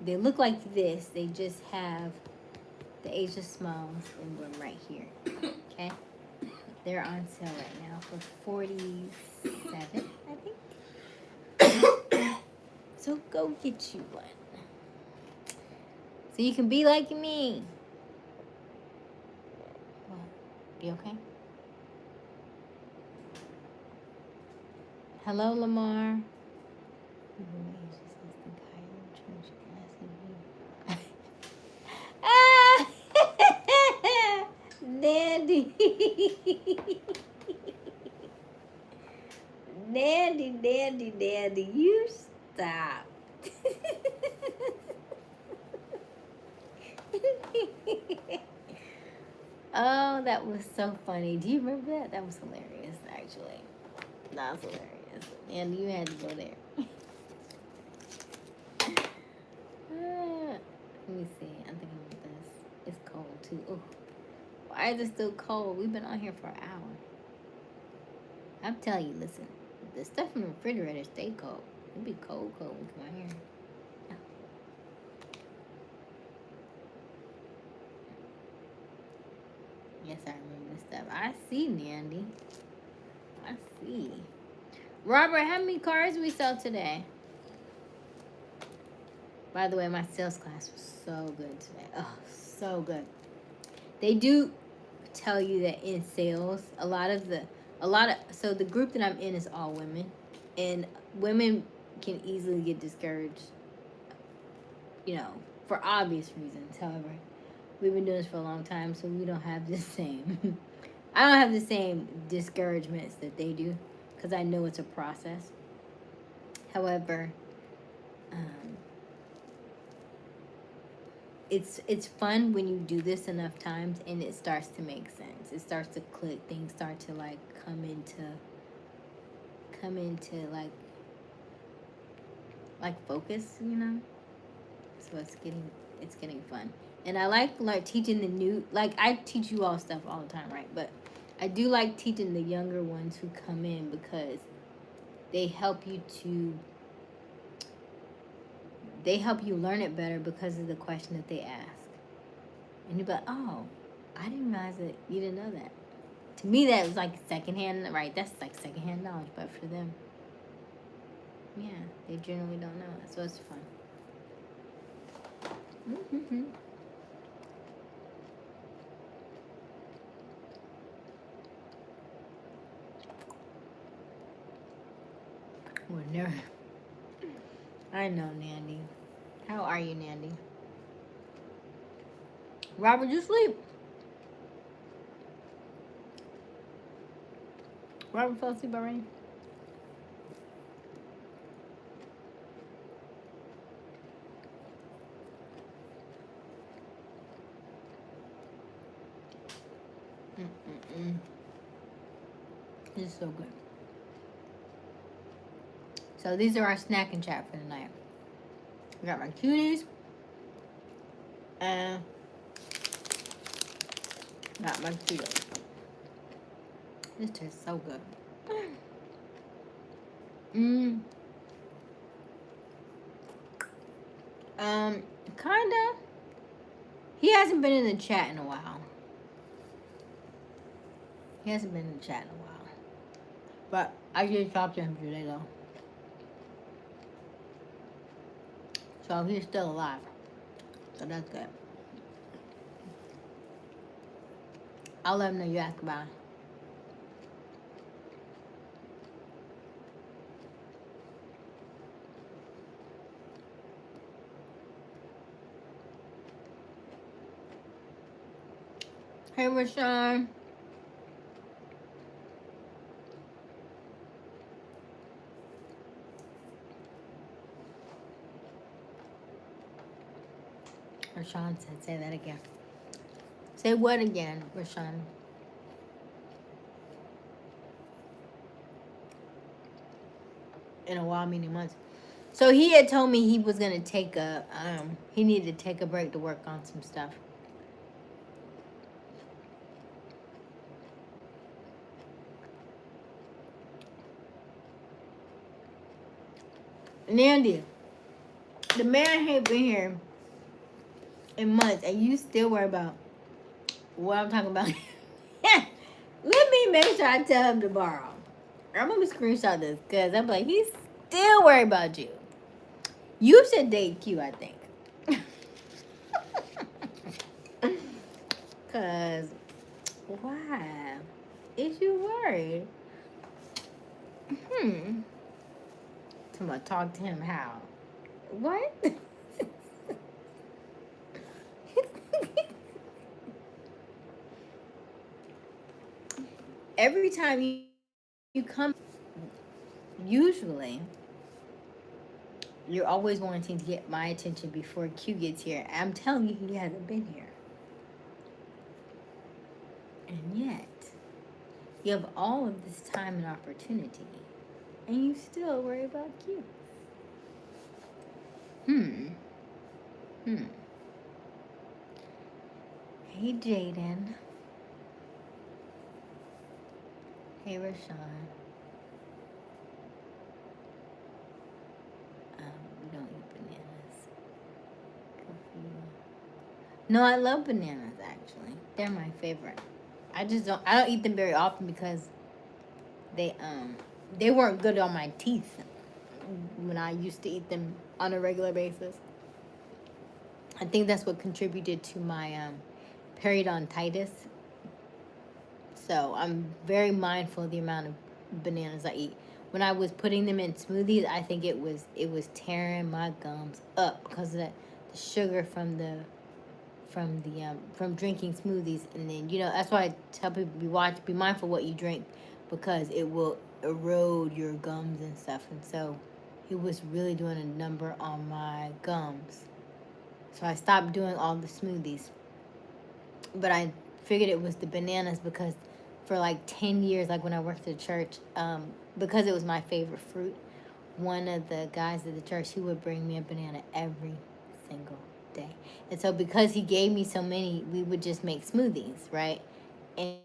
[SPEAKER 1] They look like this. They just have the Aysia Smiles emblem right here. Okay? They're on sale right now for $47, I think. So go get you one. So you can be like me. What? You okay? Hello, Lamar. Ah! Dandy. Dandy. You stop. Oh, that was so funny. Do you remember that? That was hilarious, actually. That was hilarious. And you had to go there. Let me see. I'm thinking about this. It's cold, too. Ooh. Why is it still cold? We've been on here for an hour. I'm telling you, listen. The stuff in the refrigerator stay cold. It'll be cold when we come out here. Yes, I remember this stuff. I see, Nandy. I see. Robert, how many cars we sell today? By the way, my sales class was so good today. Oh, so good. They do tell you that in sales, so the group that I'm in is all women, and women can easily get discouraged, for obvious reasons. However, we've been doing this for a long time, so we don't have the same. I don't have the same discouragements that they do, because I know it's a process. However, it's fun when you do this enough times and it starts to make sense. It starts to click. Things start to like come into like focus, So it's getting fun. And I like teaching the new, like I teach you all stuff all the time, right? But I do like teaching the younger ones who come in because they help you learn it better because of the question that they ask. And you're like, oh, I didn't realize that you didn't know that. To me, that was like secondhand, right? That's like secondhand knowledge, but for them, yeah, they generally don't know that, so it's fun. Mm-hmm. Would never. I know, Nandy. How are you, Nandy? Robert, you sleep. Robert fell asleep already. This is so good. So these are our snack and chat for the night. We got my cuties. And got my Cheetos. This tastes so good. Kinda. He hasn't been in the chat in a while. But I did talk to him today though. So he's still alive. So that's good. I'll let him know you asked about him. Hey, Rashawn. Rashawn said, say that again. Say what again, Rashawn? in a while, many months. So he had told me he was gonna take a he needed to take a break to work on some stuff. Nandy, the man ain't been here in months, and you still worry about what I'm talking about. Let me make sure I tell him to borrow. I'm gonna screenshot this because I'm like, he's still worried about you. You should date Q, I think. Cause why? Is you worried? Hmm. Somebody talk to him how? What? Every time you come, usually you're always wanting to get my attention before Q gets here. I'm telling you, he hasn't been here. And yet, you have all of this time and opportunity, and you still worry about Q. Hmm. Hmm. Hey, Jaden. Hey, Rashawn. We don't eat bananas. Good for you. No, I love bananas, actually. They're my favorite. I don't eat them very often because they they weren't good on my teeth when I used to eat them on a regular basis. I think that's what contributed to my periodontitis. So I'm very mindful of the amount of bananas I eat. When I was putting them in smoothies, I think it was tearing my gums up because of the sugar from drinking smoothies. And then that's why I tell people be mindful what you drink, because it will erode your gums and stuff. And so it was really doing a number on my gums. So I stopped doing all the smoothies. But I figured it was the bananas because for like 10 years, like when I worked at church, because it was my favorite fruit, one of the guys at the church, he would bring me a banana every single day. And so because he gave me so many, we would just make smoothies, right? And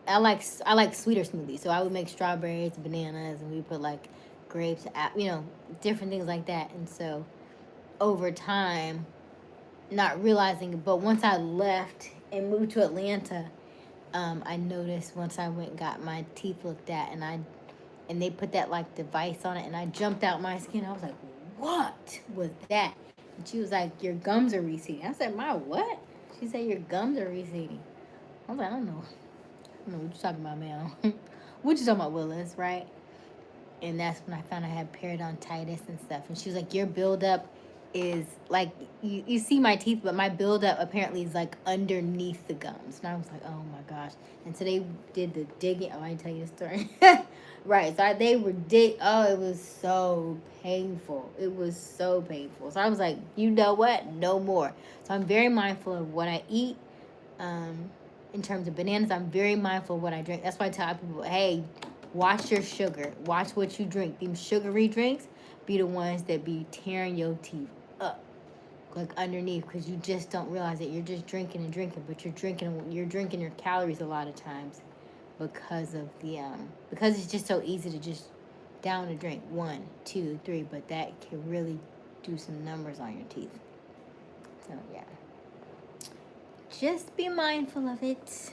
[SPEAKER 1] I like sweeter smoothies. So I would make strawberries, bananas, and we put like grapes, different things like that. And so over time, not realizing it, but once I left and moved to Atlanta, I noticed once I went and got my teeth looked at, and they put that like device on it, and I jumped out my skin. I was like, "What was that?" And she was like, "Your gums are receding." I said, "My what?" She said, "Your gums are receding." I was like, "I don't know. I don't know what you're talking about, man." What you talking about, Willis, right? And that's when I found I had periodontitis and stuff. And she was like, "Your buildup is like you see my teeth, but my buildup apparently is like underneath the gums." And I was like, "Oh my gosh!" And so they did the digging. Oh, I didn't tell you the story, right? So they were Oh, it was so painful. It was so painful. So I was like, "You know what? No more." So I'm very mindful of what I eat. In terms of bananas, I'm very mindful of what I drink. That's why I tell people, "Hey, watch your sugar. Watch what you drink. These sugary drinks be the ones that be tearing your teeth up, like underneath, because you just don't realize it. You're just drinking and drinking, but you're drinking your calories a lot of times because of because it's just so easy to just down a drink 1, 2, 3, but that can really do some numbers on your teeth. So yeah, just be mindful of it.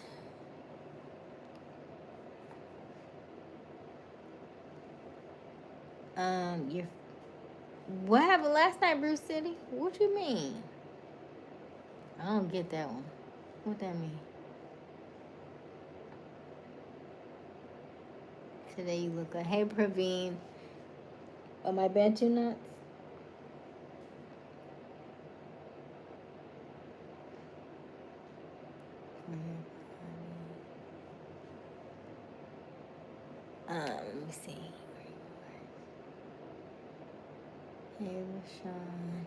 [SPEAKER 1] Your What happened last night, Bruce City? What you mean? I don't get that one. What that mean? Today you look like, hey, Praveen. Are my bantu nuts? Let me see. Hey, Rashawn.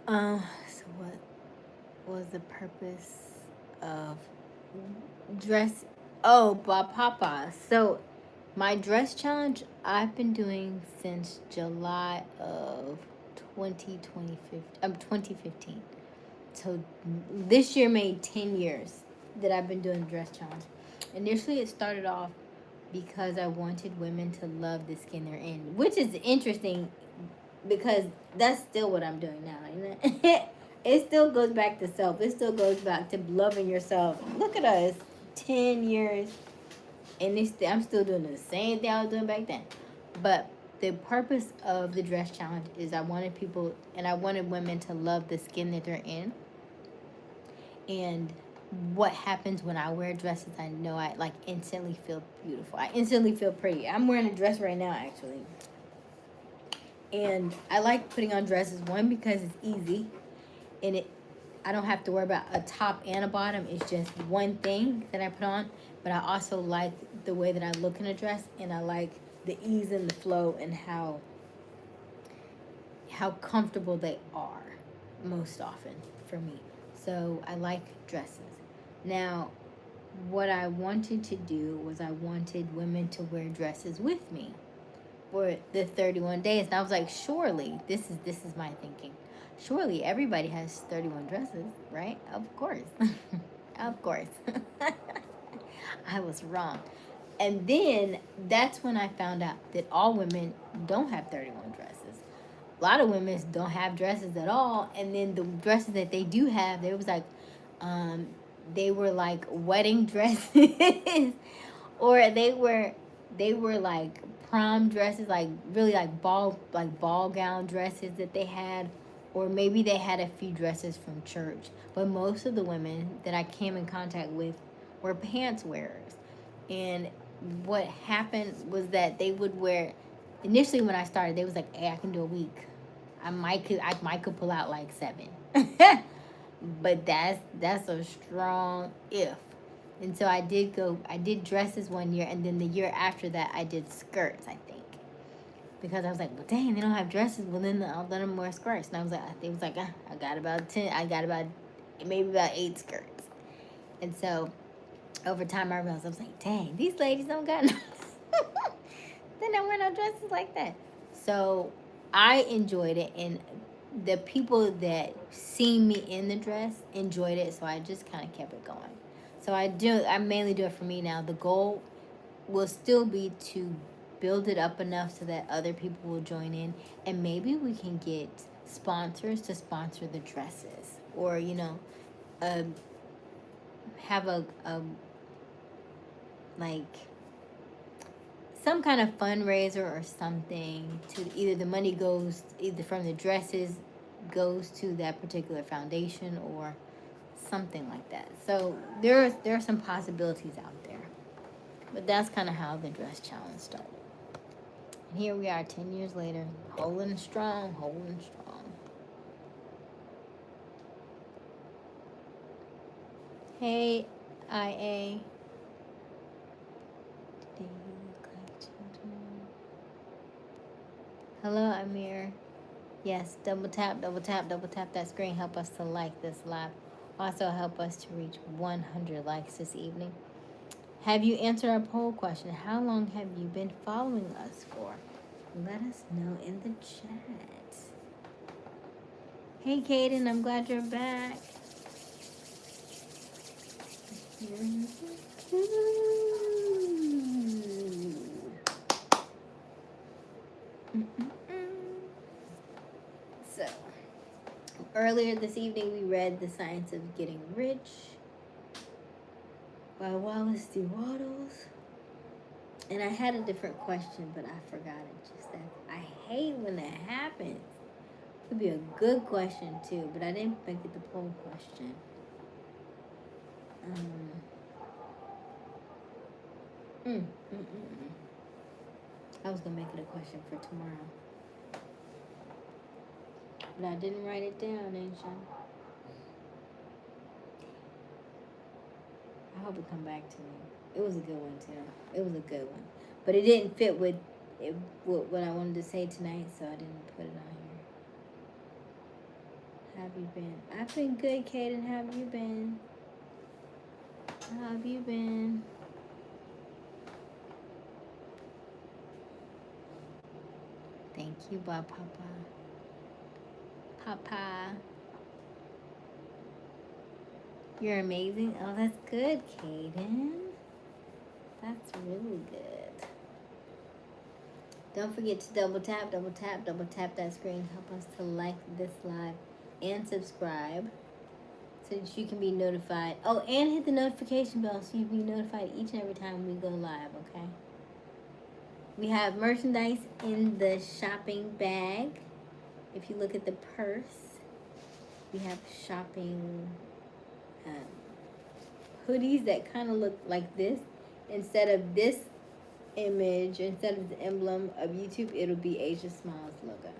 [SPEAKER 1] So what was the purpose of dress? Oh, by Papa. So my dress challenge I've been doing since July of 2015. So this year made 10 years that I've been doing the dress challenge. Initially, it started off because I wanted women to love the skin they're in, which is interesting because that's still what I'm doing now. Isn't it? It still goes back to self. It still goes back to loving yourself. Look at us, 10 years, and I'm still doing the same thing I was doing back then. But the purpose of the dress challenge is I wanted people and I wanted women to love the skin that they're in. And what happens when I wear dresses, I know I like instantly feel beautiful. I instantly feel pretty. I'm wearing a dress right now, actually. And I like putting on dresses, one, because it's easy. And I don't have to worry about a top and a bottom. It's just one thing that I put on. But I also like the way that I look in a dress. And I like the ease and the flow and how comfortable they are most often for me. So I like dresses. Now, what I wanted to do was I wanted women to wear dresses with me for the 31 days. And I was like, surely, this is my thinking. Surely everybody has 31 dresses, right? Of course. Of course. I was wrong. And then that's when I found out that all women don't have 31 dresses. A lot of women don't have dresses at all. And then the dresses that they do have, they were like wedding dresses, or they were like prom dresses, like really like ball gown dresses that they had, or maybe they had a few dresses from church. But most of the women that I came in contact with were pants wearers. And what happened was that they would wear, initially when I started, they was like, hey, I can do a week. I might could pull out like 7. But that's a strong if. And so I did dresses one year, and then the year after that I did skirts, I think. Because I was like, well, dang, they don't have dresses. Well, then I'll let them wear skirts. And I was like, I got about 10. I got about maybe about 8 skirts. And so over time I realized, I was like, dang, these ladies don't got no. They don't wear no dresses like that. So I enjoyed it, and the people that seen me in the dress enjoyed it, so I just kind of kept it going. So I mainly do it for me now. The goal will still be to build it up enough so that other people will join in, and maybe we can get sponsors to sponsor the dresses, or uh, have a like some kind of fundraiser or something, to either the money goes either from the dresses goes to that particular foundation or something like that. So there are some possibilities out there. But that's kind of how the dress challenge started. And here we are 10 years later, holding strong, holding strong. Hey, IA. Today you look like children. Hello, Amir. Yes, double tap that screen. Help us to like this live. Also help us to reach 100 likes this evening. Have you answered our poll question? How long have you been following us for? Let us know in the chat. Hey, Kaden, I'm glad you're back. So, earlier this evening we read The Science of Getting Rich by Wallace D. Wattles. And I had a different question, but I forgot it just then. I hate when that happens. It could be a good question too, but I didn't make it the poll question. I was gonna make it a question for tomorrow, but I didn't write it down, Aisha. I hope it come back to me. It was a good one too. It was a good one, but it didn't fit with what I wanted to say tonight, so I didn't put it on have you been? I've been good, Kaden. How have you been? How have you been? Thank you, Bob Papa. Papa. You're amazing. Oh, that's good, Kaden. That's really good. Don't forget to double tap that screen. Help us to like this live and subscribe so that you can be notified. Oh, and hit the notification bell so you can be notified each and every time we go live, okay? We have merchandise in the shopping bag. If you look at the purse, we have shopping hoodies that kind of look like this. Instead of this image, instead of the emblem of YouTube, it'll be Aysia Smiles logo.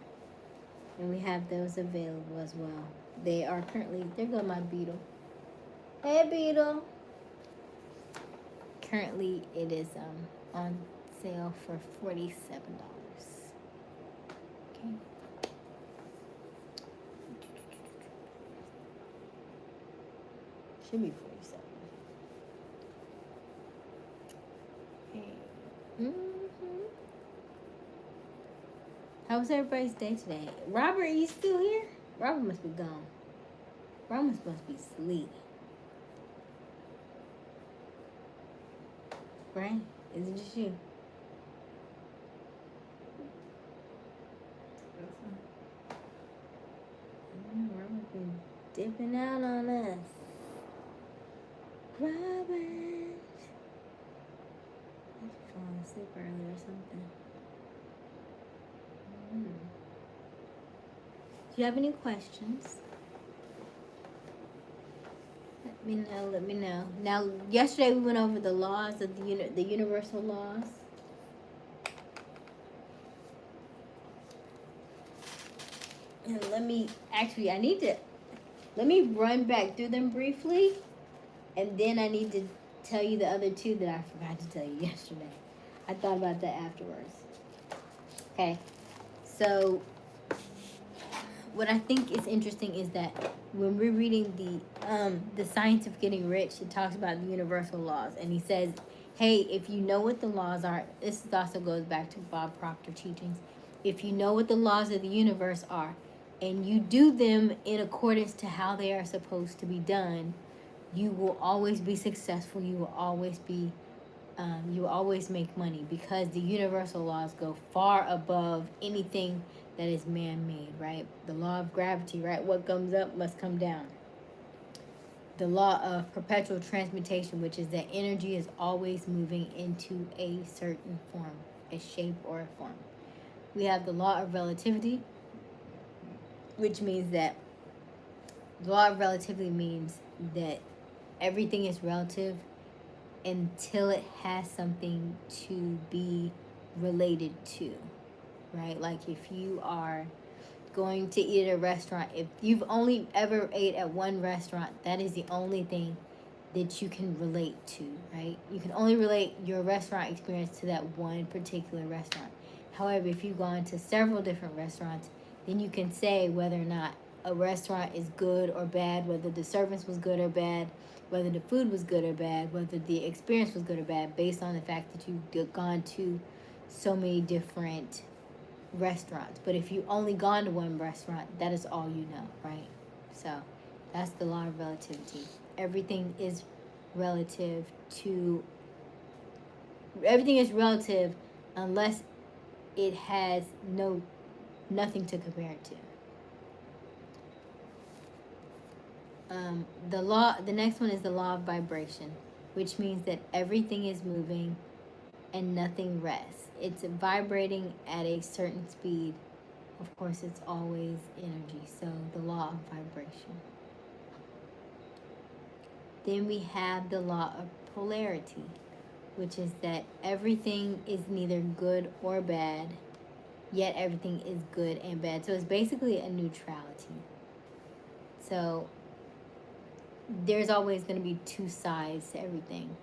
[SPEAKER 1] And we have those available as well. They are currently, there go my beetle. Hey, beetle. Currently, it is on sale for $47. Okay. Should be 47. Okay. How was everybody's day today? Robert, are you still here? Robert must be gone. Robert must be asleep. Right? Is it just you? Robert been dipping out on us. Robert. I should fall asleep early or something. Do you have any questions? Let me know. Now, yesterday we went over the laws of the universal laws. And let me run back through them briefly. And then I need to tell you the other two that I forgot to tell you yesterday. I thought about that afterwards. Okay. So, what I think is interesting is that when we're reading the Science of Getting Rich, it talks about the universal laws, and he says, "Hey, if you know what the laws are, this also goes back to Bob Proctor teachings. If you know what the laws of the universe are, and you do them in accordance to how they are supposed to be done, you will always be successful. You will always make money because the universal laws go far above anything that is man-made, right? The law of gravity, right? What comes up must come down. The law of perpetual transmutation, which is that energy is always moving into a certain form, a shape or a form. We have the law of relativity, which means that the law of relativity means that everything is relative until it has something to be related to, right? Like if you are going to eat at a restaurant, if you've only ever ate at one restaurant, that is the only thing that you can relate to, right? You can only relate your restaurant experience to that one particular restaurant. However, if you've gone to several different restaurants, then you can say whether or not a restaurant is good or bad, whether the service was good or bad, whether the food was good or bad, whether the experience was good or bad, based on the fact that you've gone to so many different restaurants. But if you've only gone to one restaurant, that is all you know, right? So that's the law of relativity. Everything is relative unless it has nothing to compare it to. The next one is the law of vibration, which means that everything is moving and nothing rests. It's vibrating at a certain speed. Of course, it's always energy. So the law of vibration. Then we have the law of polarity, which is that everything is neither good or bad, yet everything is good and bad. So it's basically a neutrality. So there's always going to be two sides to everything.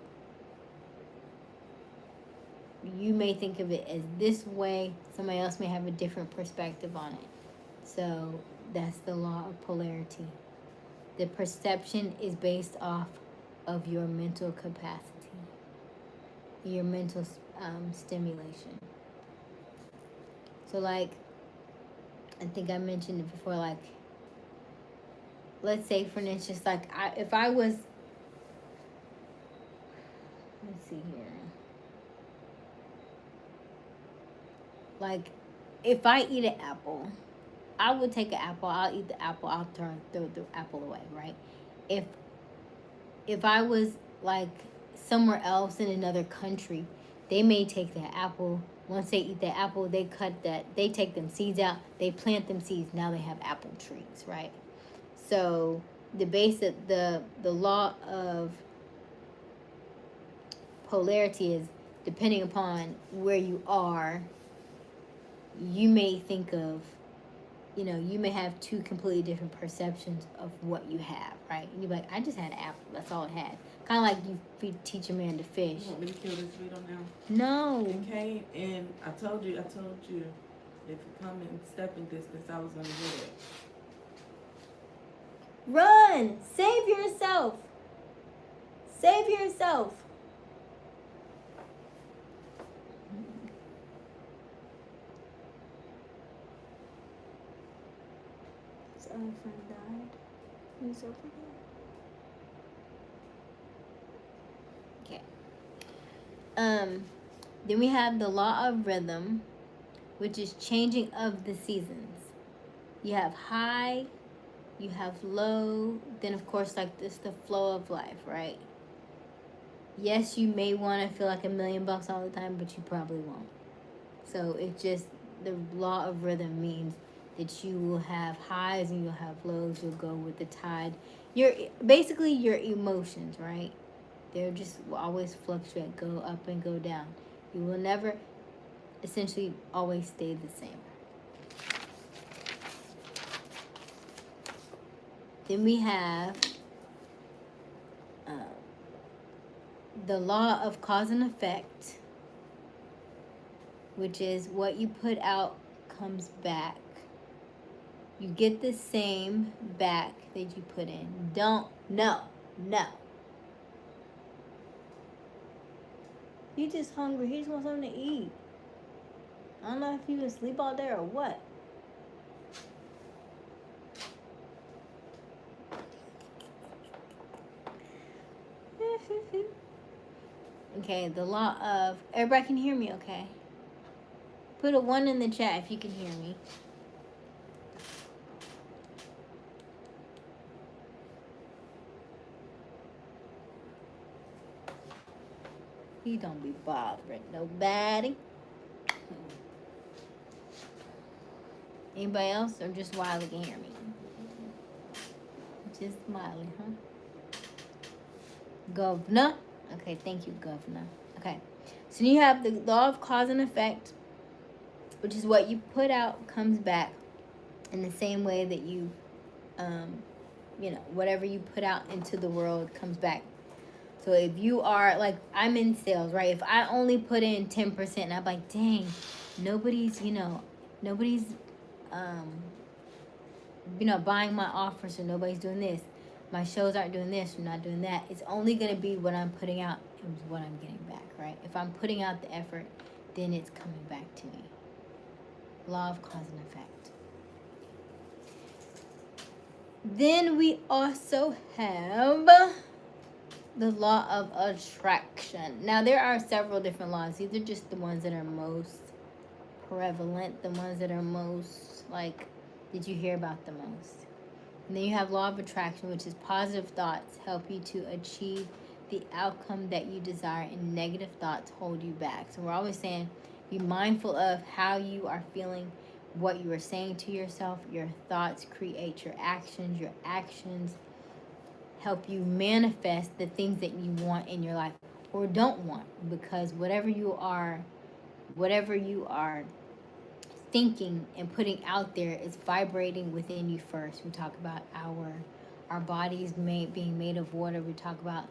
[SPEAKER 1] You may think of it as this way, somebody else may have a different perspective on it. So That's the law of polarity. The perception is based off of your mental capacity, your mental stimulation. So, like, I think I mentioned it before, like, let's say, for instance, like, if I was, let's see here, like, if I eat an apple, I would take an apple, I'll eat the apple, I'll throw the apple away, right? If I was, like, somewhere else in another country, they may take that apple. Once they eat that apple, they take them seeds out, they plant them seeds, now they have apple trees, right? So the law of polarity is, depending upon where you are, you may think of, you may have two completely different perceptions of what you have, right? And you're like, I just had an apple, that's all it had. Kind of like you teach a man to fish.
[SPEAKER 2] You want me to kill this video now?
[SPEAKER 1] No.
[SPEAKER 2] It came and I told you, if you come in stepping distance, I was gonna do it.
[SPEAKER 1] Run! Save yourself! Save yourself! His other friend died. He's over there. Okay. Then we have the law of rhythm, which is changing of the seasons. You have high, you have low, then of course, like, this, the flow of life, right? Yes, you may want to feel like $1,000,000 all the time, but you probably won't. So it just, the law of rhythm means that you will have highs and you'll have lows. You'll go with the tide. Basically your emotions, right? They're just will always fluctuate, go up and go down. You will never essentially always stay the same. Then we have the law of cause and effect, which is what you put out comes back. You get the same back that you put in. No. He's just hungry. He just wants something to eat. I don't know if he was asleep all day or what. Okay, the law of... Everybody can hear me, okay? Put a 1 in the chat if you can hear me. He don't be bothering nobody. Anybody else, or just Wiley can hear me? Just Wiley, huh? Governor. Okay, thank you, Governor. Okay, so you have the law of cause and effect, which is what you put out comes back in the same way that you, whatever you put out into the world comes back. So if you are, like, I'm in sales, right? If I only put in 10%, and I'm like, dang, nobody's buying my offers, or nobody's doing this. My shows aren't doing this, or not doing that. It's only going to be what I'm putting out and what I'm getting back, right? If I'm putting out the effort, then it's coming back to me. Law of cause and effect. Then we also have the law of attraction. Now, there are several different laws. These are just the ones that are most prevalent, the ones that are most, like, did you hear about the most? And then you have law of attraction, which is positive thoughts help you to achieve the outcome that you desire, and negative thoughts hold you back. So we're always saying, be mindful of how you are feeling, what you are saying to yourself. Your thoughts create your actions. Your actions help you manifest the things that you want in your life or don't want, because whatever you are thinking and putting out there is vibrating within you first. We talk about our bodies being made of water. We talk about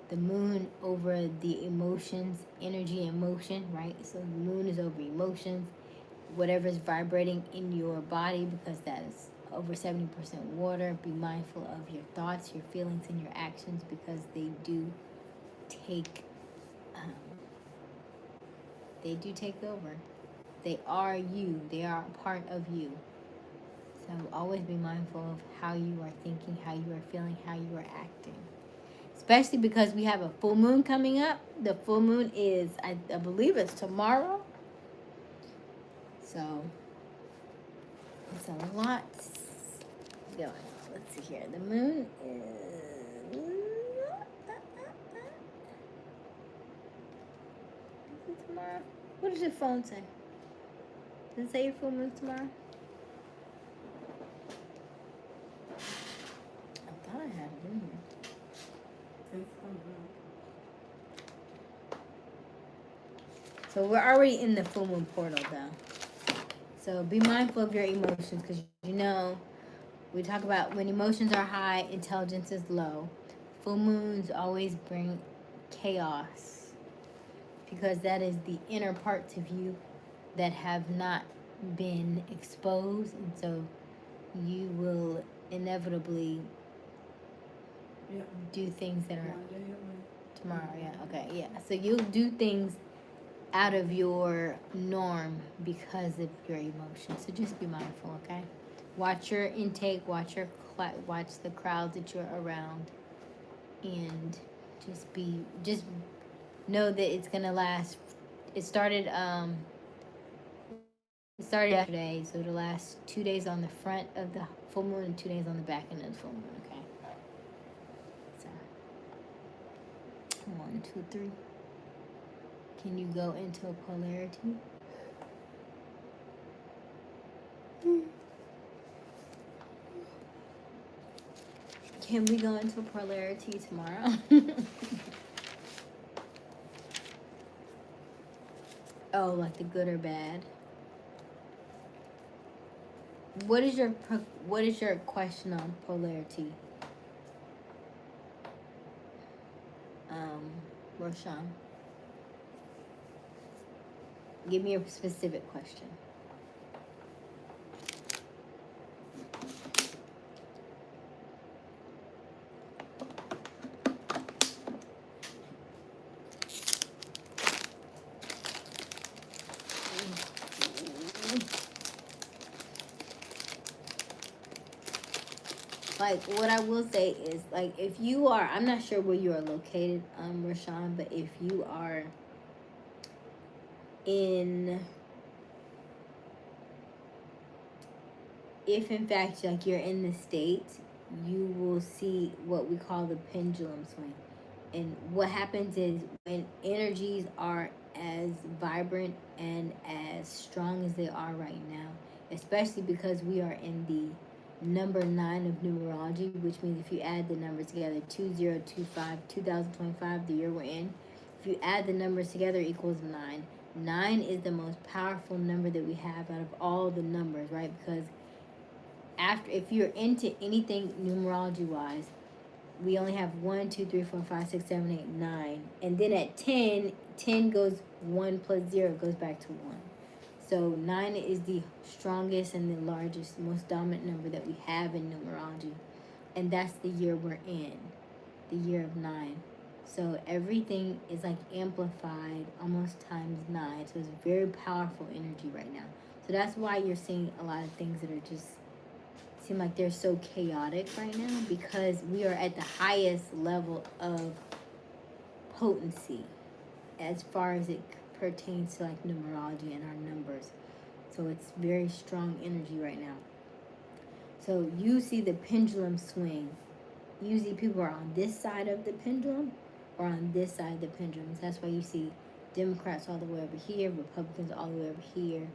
[SPEAKER 1] the moon over the emotions, energy and motion, right? So the moon is over emotions, whatever's vibrating in your body, because that is over 70% water. Be mindful of your thoughts, your feelings, and your actions because take um, they do take over. They are you. They are a part of you. So always be mindful of how you are thinking, how you are feeling, how you are acting. Especially because we have a full moon coming up. The full moon is, I believe it's tomorrow. So it's a lot going on. Let's see here. The moon is... Is it tomorrow? What does your phone say? Does it say your full moon's tomorrow? I thought I had it in here.
[SPEAKER 2] It's coming up.
[SPEAKER 1] So we're already in the full moon portal though. So be mindful of your emotions because you know we talk about when emotions are high, intelligence is low. Full moons always bring chaos because that is the inner parts of you that have not been exposed, and so you will inevitably do things that are tomorrow. Yeah, okay, yeah. So you'll do things out of your norm because of your emotions. So just be mindful, okay? Watch your intake, watch the crowds that you're around, and just know that it's gonna last. It started yesterday, so it'll last 2 days on the front of the full moon and 2 days on the back end of the full moon, okay? So 1, 2, 3. Can you go into a polarity? Can we go into a polarity tomorrow? Oh, like the good or bad? What is your question on polarity? Roshan. Give me a specific question. Like, what I will say is, like, if you are, I'm not sure where you are located, Rashawn, but if you are if in fact, like, you're in the States, you will see what we call the pendulum swing. And what happens is when energies are as vibrant and as strong as they are right now, especially because we are in the number 9 of numerology, which means if you add the numbers together, 2025, 2025, the year we're in, if you add the numbers together, it equals 9. 9 is the most powerful number that we have out of all the numbers, right? Because if you're into anything numerology wise, we only have 1, 2, 3, 4, 5, 6, 7, 8, 9. And then at 10 goes 1 plus 0 goes back to 1. So 9 is the strongest and the largest, most dominant number that we have in numerology. And that's the year we're in, the year of 9. So everything is like amplified almost times 9. So it's very powerful energy right now. So that's why you're seeing a lot of things that are just seem like they're so chaotic right now, because we are at the highest level of potency as far as it pertains to like numerology and our numbers. So it's very strong energy right now. So you see the pendulum swing. Usually people are on this side of the pendulum or on this side of the pendulum. That's why you see Democrats all the way over here, Republicans all the way over here.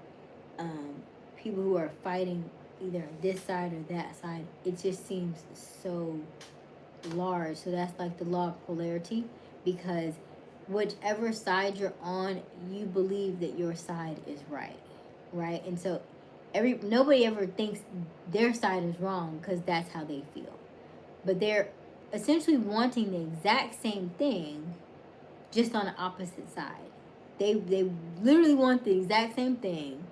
[SPEAKER 1] People who are fighting either this side or that side. It just seems so large. So that's like the law of polarity, because whichever side you're on, you believe that your side is right? And so nobody ever thinks their side is wrong because that's how they feel. But they're essentially wanting the exact same thing, just on the opposite side. They literally want the exact same thing,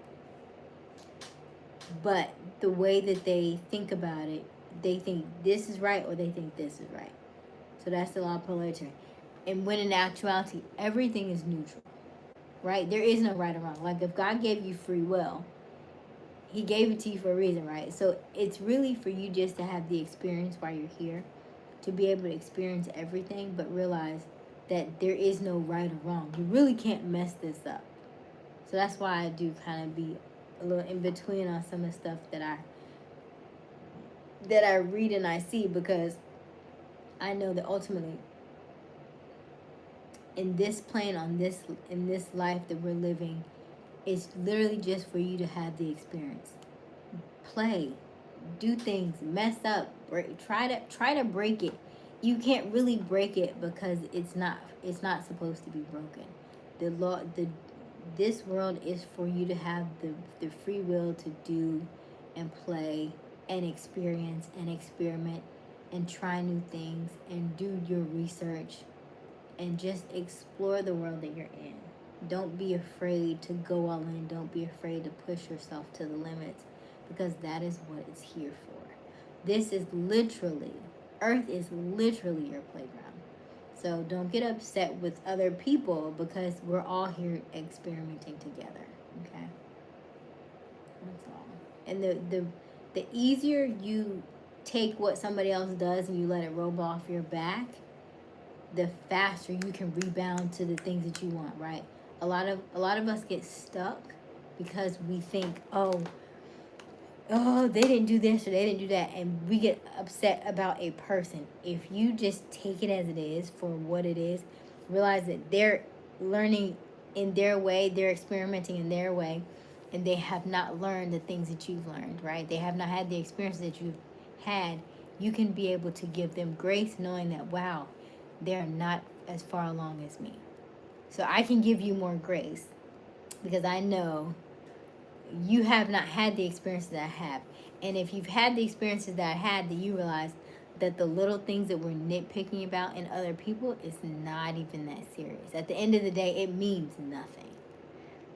[SPEAKER 1] But the way that they think about it, they think this is right or they think this is right. So that's the law of polarity. And when in actuality, everything is neutral, right? There is no right or wrong. Like if God gave you free will, he gave it to you for a reason, right? So it's really for you just to have the experience while you're here, to be able to experience everything, but realize that there is no right or wrong. You really can't mess this up. So that's why I do kind of be a little in between on some of the stuff that I read and I see, because I know that ultimately in this plane, on this in this life that we're living, it's literally just for you to have the experience. Play, do things, mess up, try to break it. You can't really break it because it's not supposed to be broken. The law the This world is for you to have the free will to do and play and experience and experiment and try new things and do your research and just explore the world that you're in. Don't be afraid to go all in. Don't be afraid to push yourself to the limits, because that is what it's here for. This is literally, Earth is literally your playground. So don't get upset with other people, because we're all here experimenting together. Okay? That's all. And the easier you take what somebody else does and you let it roll off your back, the faster you can rebound to the things that you want, right? A lot of us get stuck because we think, oh, they didn't do this or they didn't do that, and we get upset about a person. If you just take it as it is for what it is, realize that they're learning in their way, they're experimenting in their way, and they have not learned the things that you've learned, right? They have not had the experience that you've had. You can be able to give them grace, knowing that, wow, they're not as far along as me. So I can give you more grace because I know you have not had the experiences that I have. And if you've had the experiences that I had, then you realize that the little things that we're nitpicking about in other people is not even that serious. At the end of the day, it means nothing,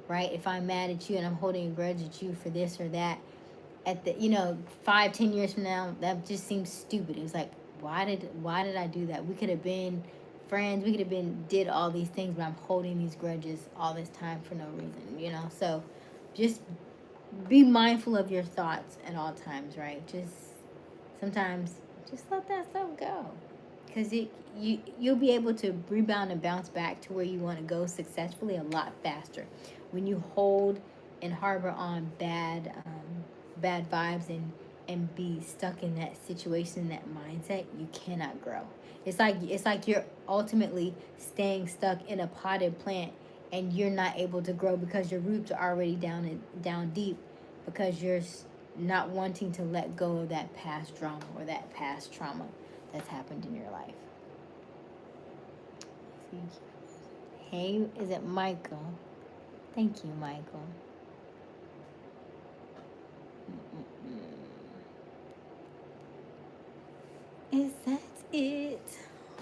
[SPEAKER 1] right? If I'm mad at you and I'm holding a grudge at you for this or that, at the 5-10 years from now, that just seems stupid. It was like, why did I do that? We could have been friends. We could have been did all these things, but I'm holding these grudges all this time for no reason. So just be mindful of your thoughts at all times, right? Just sometimes just let that stuff go, because you'll be able to rebound and bounce back to where you want to go successfully a lot faster. When you hold and harbor on bad vibes and be stuck in that situation, that mindset, you cannot grow. It's like you're ultimately staying stuck in a potted plant, and you're not able to grow because your roots are already down deep, because you're not wanting to let go of that past drama or that past trauma that's happened in your life. Hey, is it Michael? Thank you, Michael. Is that it?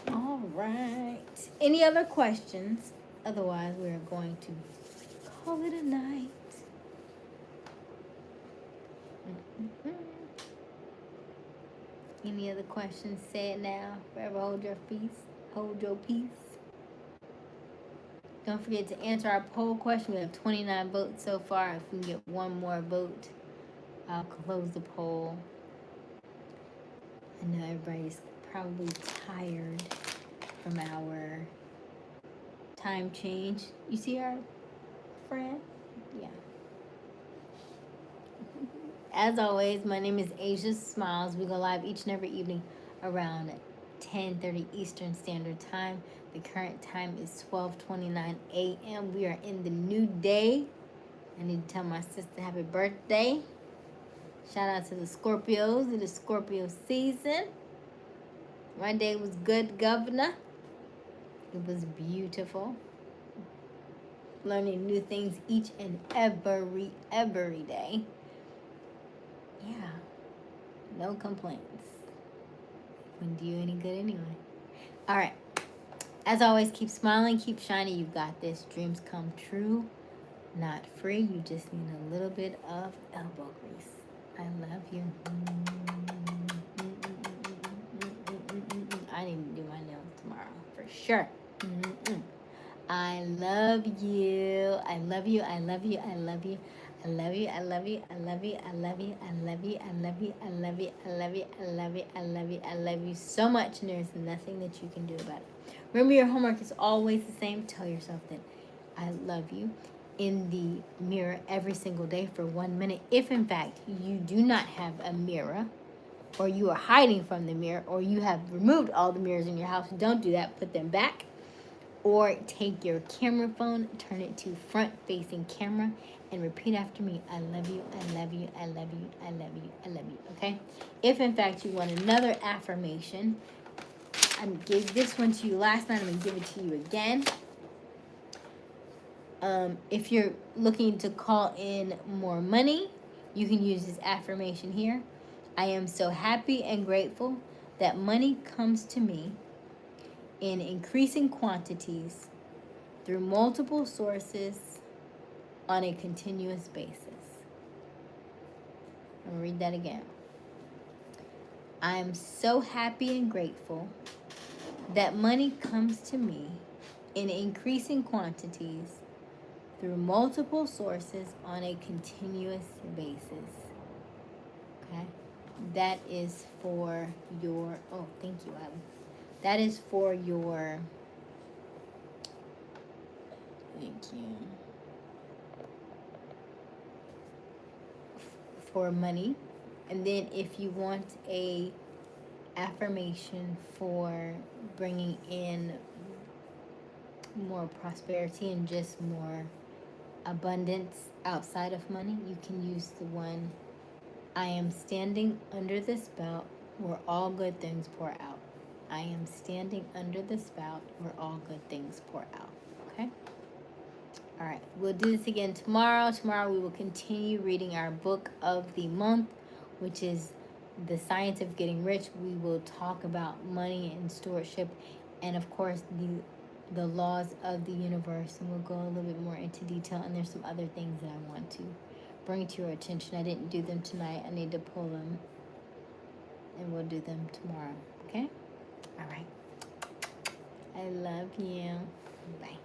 [SPEAKER 1] All right. Any other questions? Otherwise, we're going to call it a night. Any other questions? Say it now. Forever hold your peace. Hold your peace. Don't forget to answer our poll question. We have 29 votes so far. If we get one more vote, I'll close the poll. I know everybody's probably tired from our time change. You see our friend? Yeah. As always, my name is Aysia Smiles. We go live each and every evening around 10:30 Eastern Standard Time. The current time is 12:29 a.m. We are in the new day. I need to tell my sister happy birthday. Shout out to the Scorpios. It is Scorpio season. My day was good, Governor. It was beautiful. Learning new things each and every day. Yeah. No complaints. Wouldn't do you any good anyway. All right. As always, keep smiling, keep shining. You got this. Dreams come true. not free. You just need a little bit of elbow grease. I love you. I need to do my nails tomorrow for sure. I love you. I love you. I love you. I love you. I love you. I love you. I love you. I love you. I love you. I love you. I love you. I love you. I love you. I love you. I love you so much, and there's nothing that you can do about it. Remember, your homework is always the same. Tell yourself that I love you in the mirror every single day for 1 minute. If in fact you do not have a mirror, or you are hiding from the mirror, or you have removed all the mirrors in your house, don't do that. Put them back. Or take your camera phone, turn it to front facing camera, and repeat after me. I love you, I love you, I love you, I love you, I love you. Okay? If in fact you want another affirmation, I gave this one to you last night. I'm going to give it to you again. If you're looking to call in more money, you can use this affirmation here. I am so happy and grateful that money comes to me in increasing quantities through multiple sources on a continuous basis. I'll read that again. I am so happy and grateful that money comes to me in increasing quantities through multiple sources on a continuous basis. Okay? That is for your, oh, thank you, Adam. That is for your, thank you, for money. And then if you want a affirmation for bringing in more prosperity and just more abundance outside of money, you can use the one, I am standing under the spout where all good things pour out. I am standing under the spout where all good things pour out. Okay? All right. We'll do this again tomorrow. Tomorrow we will continue reading our book of the month, which is The Science of Getting Rich. We will talk about money and stewardship, and of course the laws of the universe, and we'll go a little bit more into detail. And there's some other things that I want to bring to your attention. I didn't do them tonight. I need to pull them, and we'll do them tomorrow. Okay? All right. I love you. Bye.